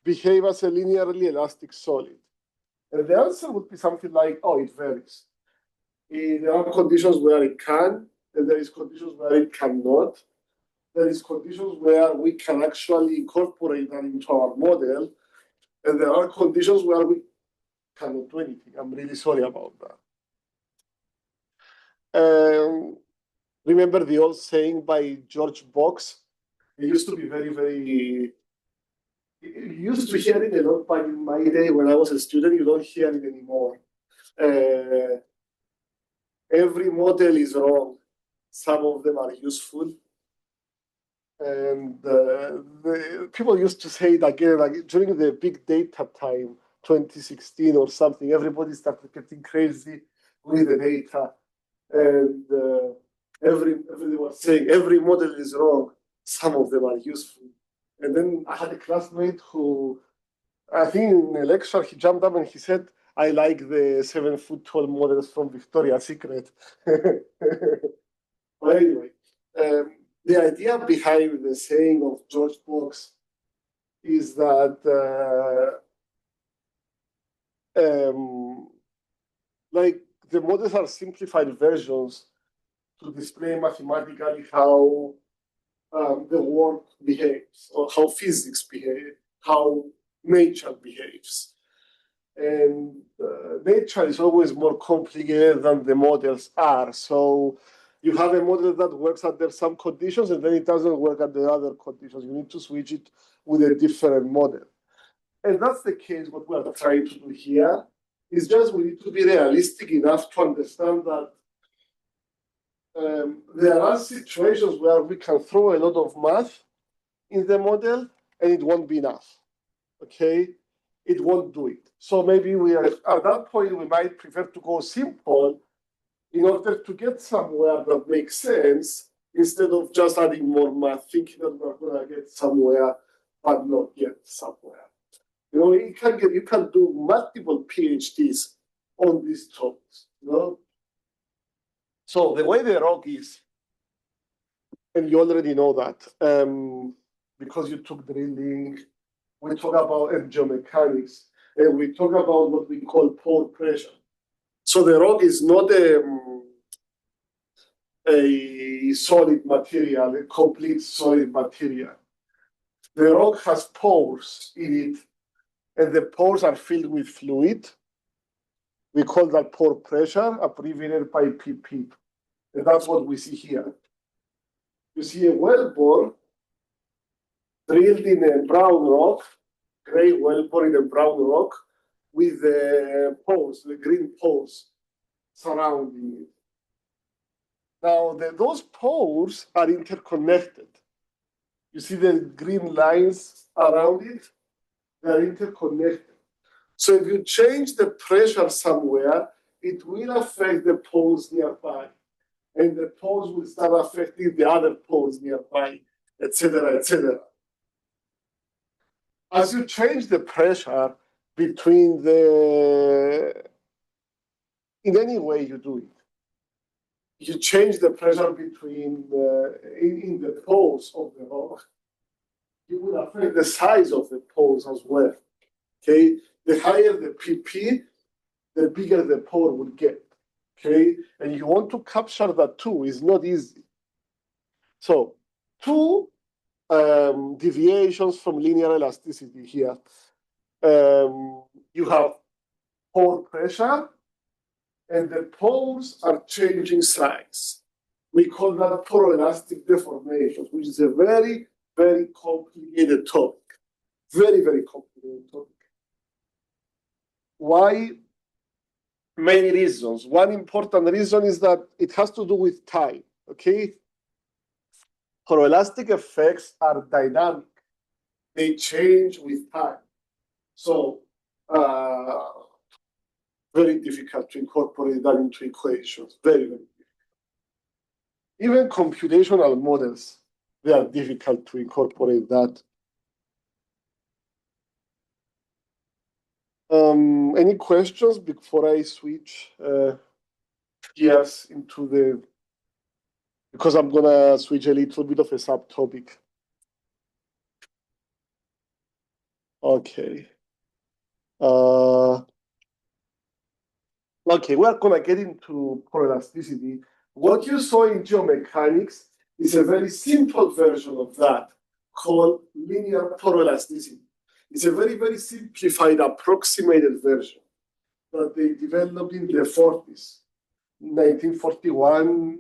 behave as a linearly elastic solid? And the answer would be something like, oh, it varies. There are conditions where it can, and there is conditions where it cannot. There is conditions where we can actually incorporate that into our model, and there are conditions where we cannot do anything. I'm really sorry about that. Remember the old saying by George Box? It used to be very, very... You used to hear it a lot back in my day when I was a student. You don't hear it anymore. Every model is wrong. Some of them are useful. And the people used to say it again, like during the big data time, 2016 or something, everybody started getting crazy with the data. And everybody was saying every model is wrong. some of them are useful. And then I had a classmate who, I think in a lecture, he jumped up and he said, I like the 7-foot tall models from Victoria's Secret. But anyway, the idea behind the saying of George Box is that like the models are simplified versions to display mathematically how the world behaves, or how physics behave, how nature behaves. And nature is always more complicated than the models are. So you have a model that works under some conditions, and then it doesn't work under other conditions. You need to switch it with a different model. And that's the case. What we are trying to do here is just we need to be realistic enough to understand that there are situations where we can throw a lot of math in the model and it won't be enough. Okay, it won't do it. So maybe we are at that point we might prefer to go simple in order to get somewhere that makes sense instead of just adding more math, thinking that we're going to get somewhere but not get somewhere. You know, you can do multiple PhDs on these topics. You know? So the way the rock is, and you already know that because you took drilling, we talk about geomechanics, and we talk about what we call pore pressure. So the rock is not a solid material, a complete solid material. The rock has pores in it, and the pores are filled with fluid. We call that pore pressure, abbreviated by PP. And that's what we see here. You see a wellbore drilled in a brown rock, gray wellbore in a brown rock, with the pores, the green pores surrounding it. Now, those pores are interconnected. You see the green lines around it? They're interconnected. So if you change the pressure somewhere, it will affect the pores nearby. And the pores will start affecting the other pores nearby, etc., etc. As you change the pressure between in any way you do it, you change the pressure between in the pores of the rock, you will affect the size of the pores as well. Okay, the higher the PP, the bigger the pore will get. Okay, and you want to capture that too. It's not easy. So, two deviations from linear elasticity here. You have pore pressure, and the pores are changing size. We call that poroelastic deformation, which is a very, very complicated topic. Very, very complicated topic. Why? Many reasons. One important reason is that it has to do with time, okay? Poroelastic effects are dynamic. They change with time. So, very difficult to incorporate that into equations. Very, very difficult. Even computational models, they are difficult to incorporate that. Any questions before I switch gears into because I'm gonna switch a little bit of a subtopic. Okay. Okay, we're gonna get into poroelasticity. What you saw in geomechanics is a very simple version of that called linear poroelasticity. It's a very, very simplified, approximated version that they developed in the 40s, 1941,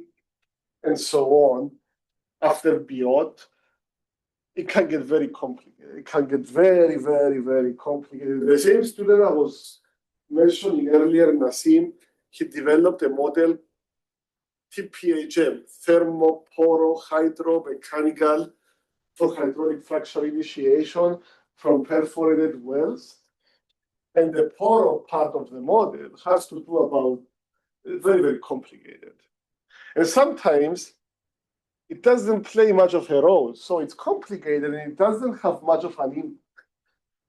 and so on, after Biot. It can get very complicated. It can get very, very, very complicated. The same student I was mentioning earlier, Nassim, he developed a model, TPHM, thermoporohydromechanical, for hydraulic fracture initiation from perforated wells. And the poro part of the model has to do about very, very complicated. And sometimes it doesn't play much of a role. So it's complicated and it doesn't have much of an impact.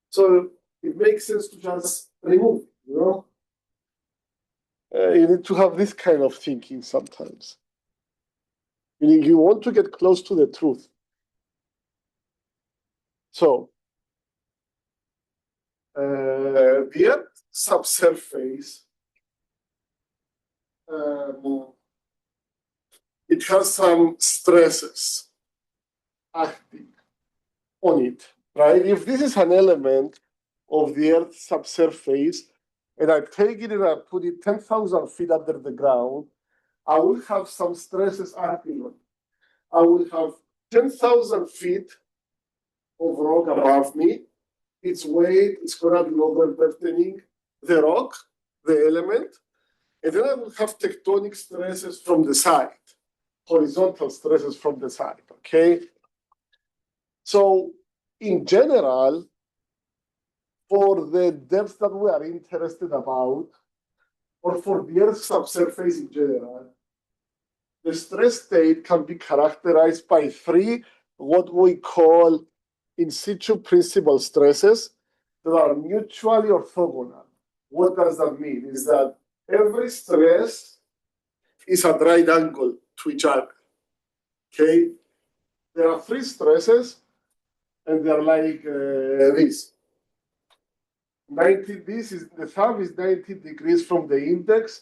So it makes sense to just remove it, you know? You need to have this kind of thinking sometimes. Meaning you want to get close to the truth. So the Earth subsurface, it has some stresses acting on it, right? If this is an element of the Earth's subsurface, and I take it and I put it 10,000 feet under the ground, I will have some stresses acting on it. I will have 10,000 feet of rock above me. Its weight is going to be overburdening the rock, the element, and then I will have tectonic stresses from the side, horizontal stresses from the side, okay? So in general, for the depths that we are interested about, or for the Earth's subsurface in general, the stress state can be characterized by three, what we call in situ principal stresses that are mutually orthogonal. What does that mean? Is that every stress is at right angle to each other, okay? There are three stresses, and they're like this. 90, the thumb is 90 degrees from the index.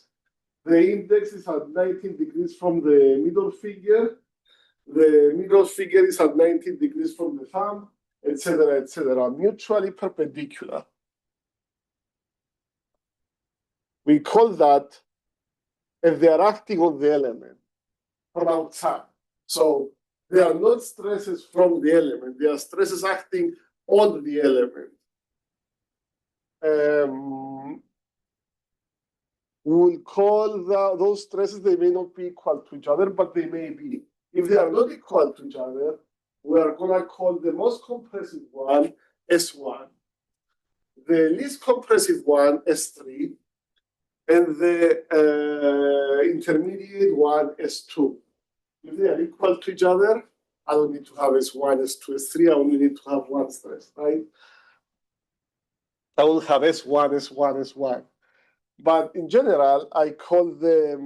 The index is at 19 degrees from the middle finger. The middle finger is at 90 degrees from the thumb, etc., mutually perpendicular. We call that, and they are acting on the element from outside. So they are not stresses from the element, they are stresses acting on the element. We'll call those stresses, they may not be equal to each other, but they may be. If they are not equal to each other, we are going to call the most compressive one S1, the least compressive one S3, and the intermediate one S2. If they are equal to each other, I don't need to have S1, S2, S3, I only need to have one stress, right? I will have S1, S1, S1. But in general, I call the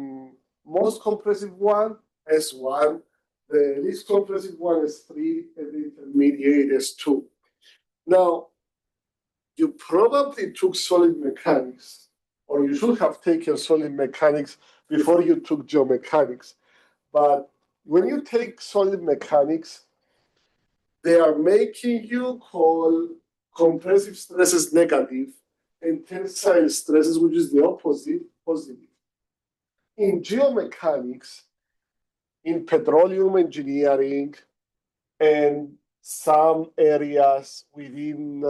most compressive one S1, the least compressive one S3, and the intermediate S2. Now, you probably took solid mechanics, or you should have taken solid mechanics before you took geomechanics. But when you take solid mechanics, they are making you call compressive stresses negative and tensile stresses, which is the opposite, positive. In geomechanics, in petroleum engineering, and some areas within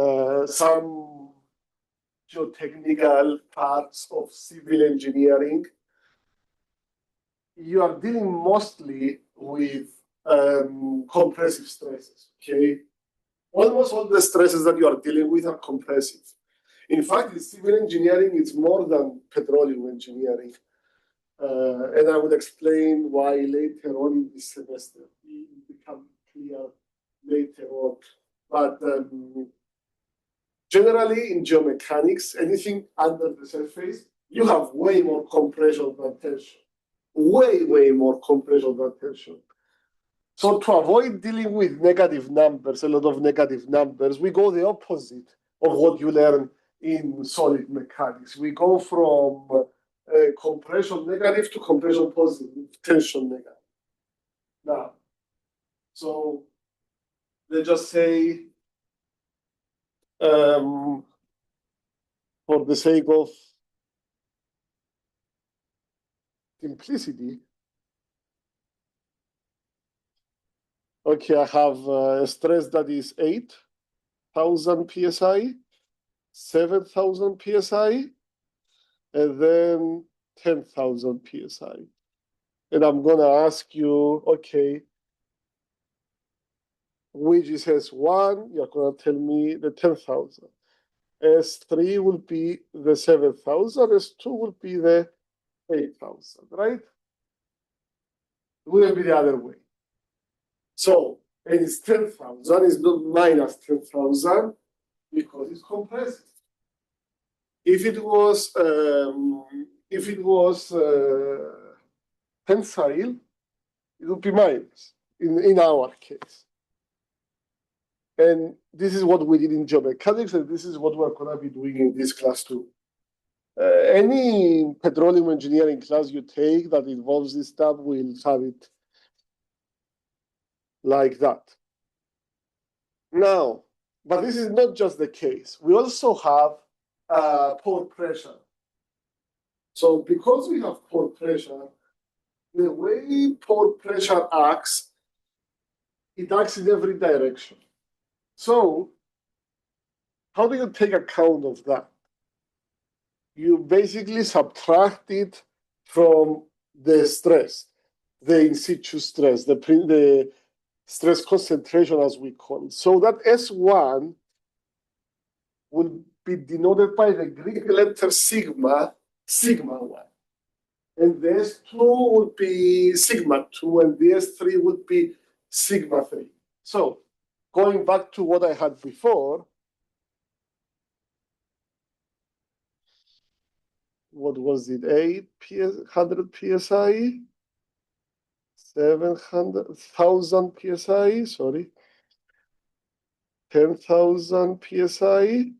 some geotechnical parts of civil engineering, you are dealing mostly with compressive stresses, okay? Almost all the stresses that you are dealing with are compressive. In fact, in civil engineering, it's more than petroleum engineering. And I will explain why later on in this semester. It will become clear later on. But generally, in geomechanics, anything under the surface, you have way more compression than tension. Way more compression than tension. So to avoid dealing with negative numbers, a lot of negative numbers, we go the opposite of what you learn in solid mechanics. We go from compression negative to compression positive, tension negative. Now, so let's just say, for the sake of simplicity, okay, I have a stress that is 8,000 psi, 7,000 psi, and then 10,000 psi. And I'm going to ask you, okay, which is S1? You're going to tell me the 10,000. S3 will be the 7,000. S2 will be the 8,000, right? It wouldn't be the other way. So, and it's 10,000, it's not minus 10,000 because it's compressed. If it was tensile, it would be minus in our case. And this is what we did in geomechanics, and this is what we're going to be doing in this class too. Any petroleum engineering class you take that involves this stuff will have it like that. Now, but this is not just the case. We also have pore pressure. So because we have pore pressure, the way pore pressure acts, it acts in every direction. So how do you take account of that? You basically subtract it from the stress, the in situ stress, the stress concentration, as we call it. So that S1 will be denoted by the Greek letter sigma, sigma1. And the S2 would be sigma2, and the S3 would be sigma3. So going back to what I had before, what was it, 800 PSI? 700,000 PSI, sorry. 10,000 PSI.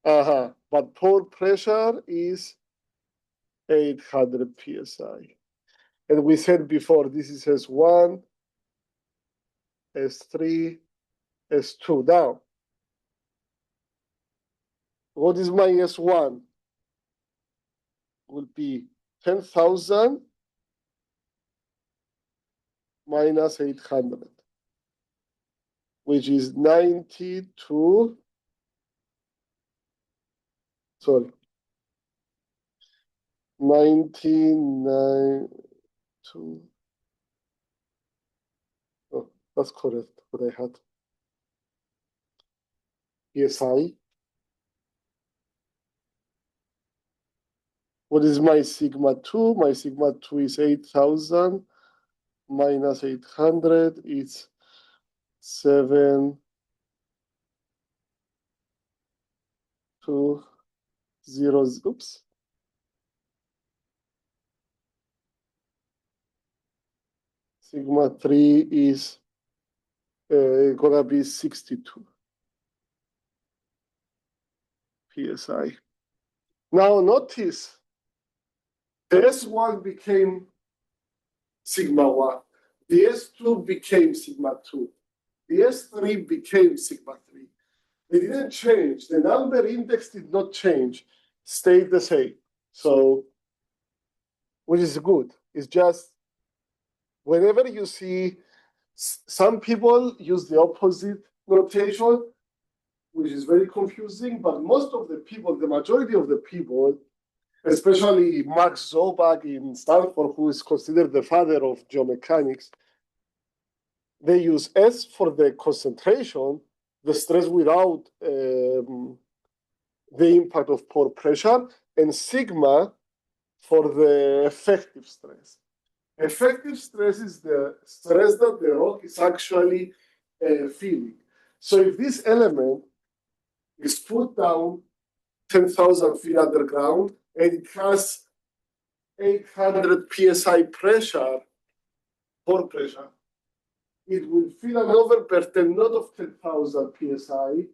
But pore pressure is 800 PSI. And we said before, this is S1, S3, S2. Now, what is my S1? Will be 10,000 minus 800, which is 92, sorry, 99, oh, that's correct, what I had. PSI. What is my sigma 2? My sigma 2 is 8,000 minus 800 is 7, 2, 0, oops. Sigma 3 is gonna be 62 PSI. Now notice, the S1 became sigma 1. The S2 became sigma 2. The S3 became sigma 3. They didn't change. The number index did not change, stayed the same. So, which is good. It's just whenever you see, some people use the opposite notation, which is very confusing, but most of the people, the majority of the people, especially Max Zobak in Stanford, who is considered the father of geomechanics, they use S for the concentration, the stress without the impact of pore pressure, and sigma for the effective stress. Effective stress is the stress that the rock is actually feeling. So if this element is put down 10,000 feet underground and it has 800 PSI pressure, pore pressure, it will feel an overburden not of 10,000 PSI,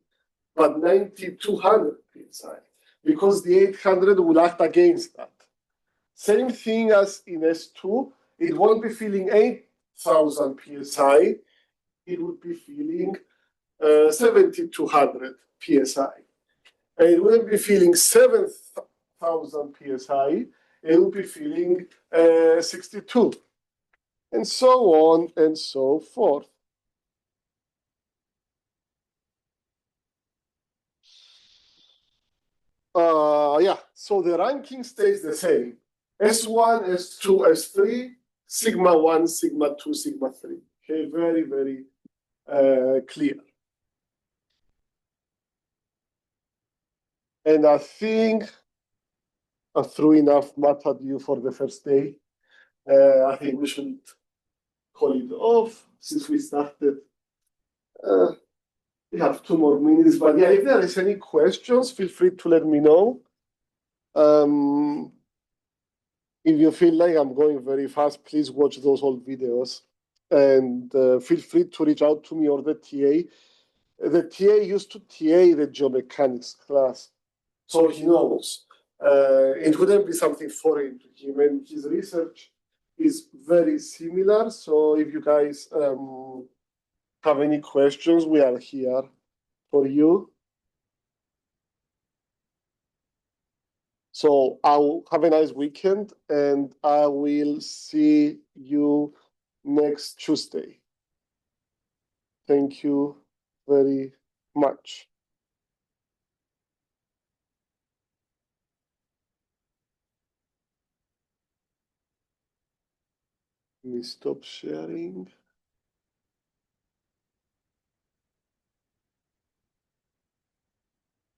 but 9,200 PSI, because the 800 will act against that. Same thing as in S2, it won't be feeling 8,000 PSI, it would be feeling 7,200 PSI. And it wouldn't be feeling 7,000 PSI, it would be feeling 62. And so on and so forth. Yeah, so the ranking stays the same. S1, S2, S3, sigma 1, sigma 2, sigma 3. Okay, very, very clear. And I think I threw enough math at you for the first day. I think we should call it off since we started. We have 2 more minutes, but yeah, if there is any questions, feel free to let me know. If you feel like I'm going very fast, please watch those old videos and feel free to reach out to me or the TA. The TA used to TA the geomechanics class, so he knows. It wouldn't be something foreign to him, and his research is very similar. So if you guys have any questions, we are here for you. So I'll have a nice weekend, and I will see you next Tuesday. Thank you very much. Let me stop sharing.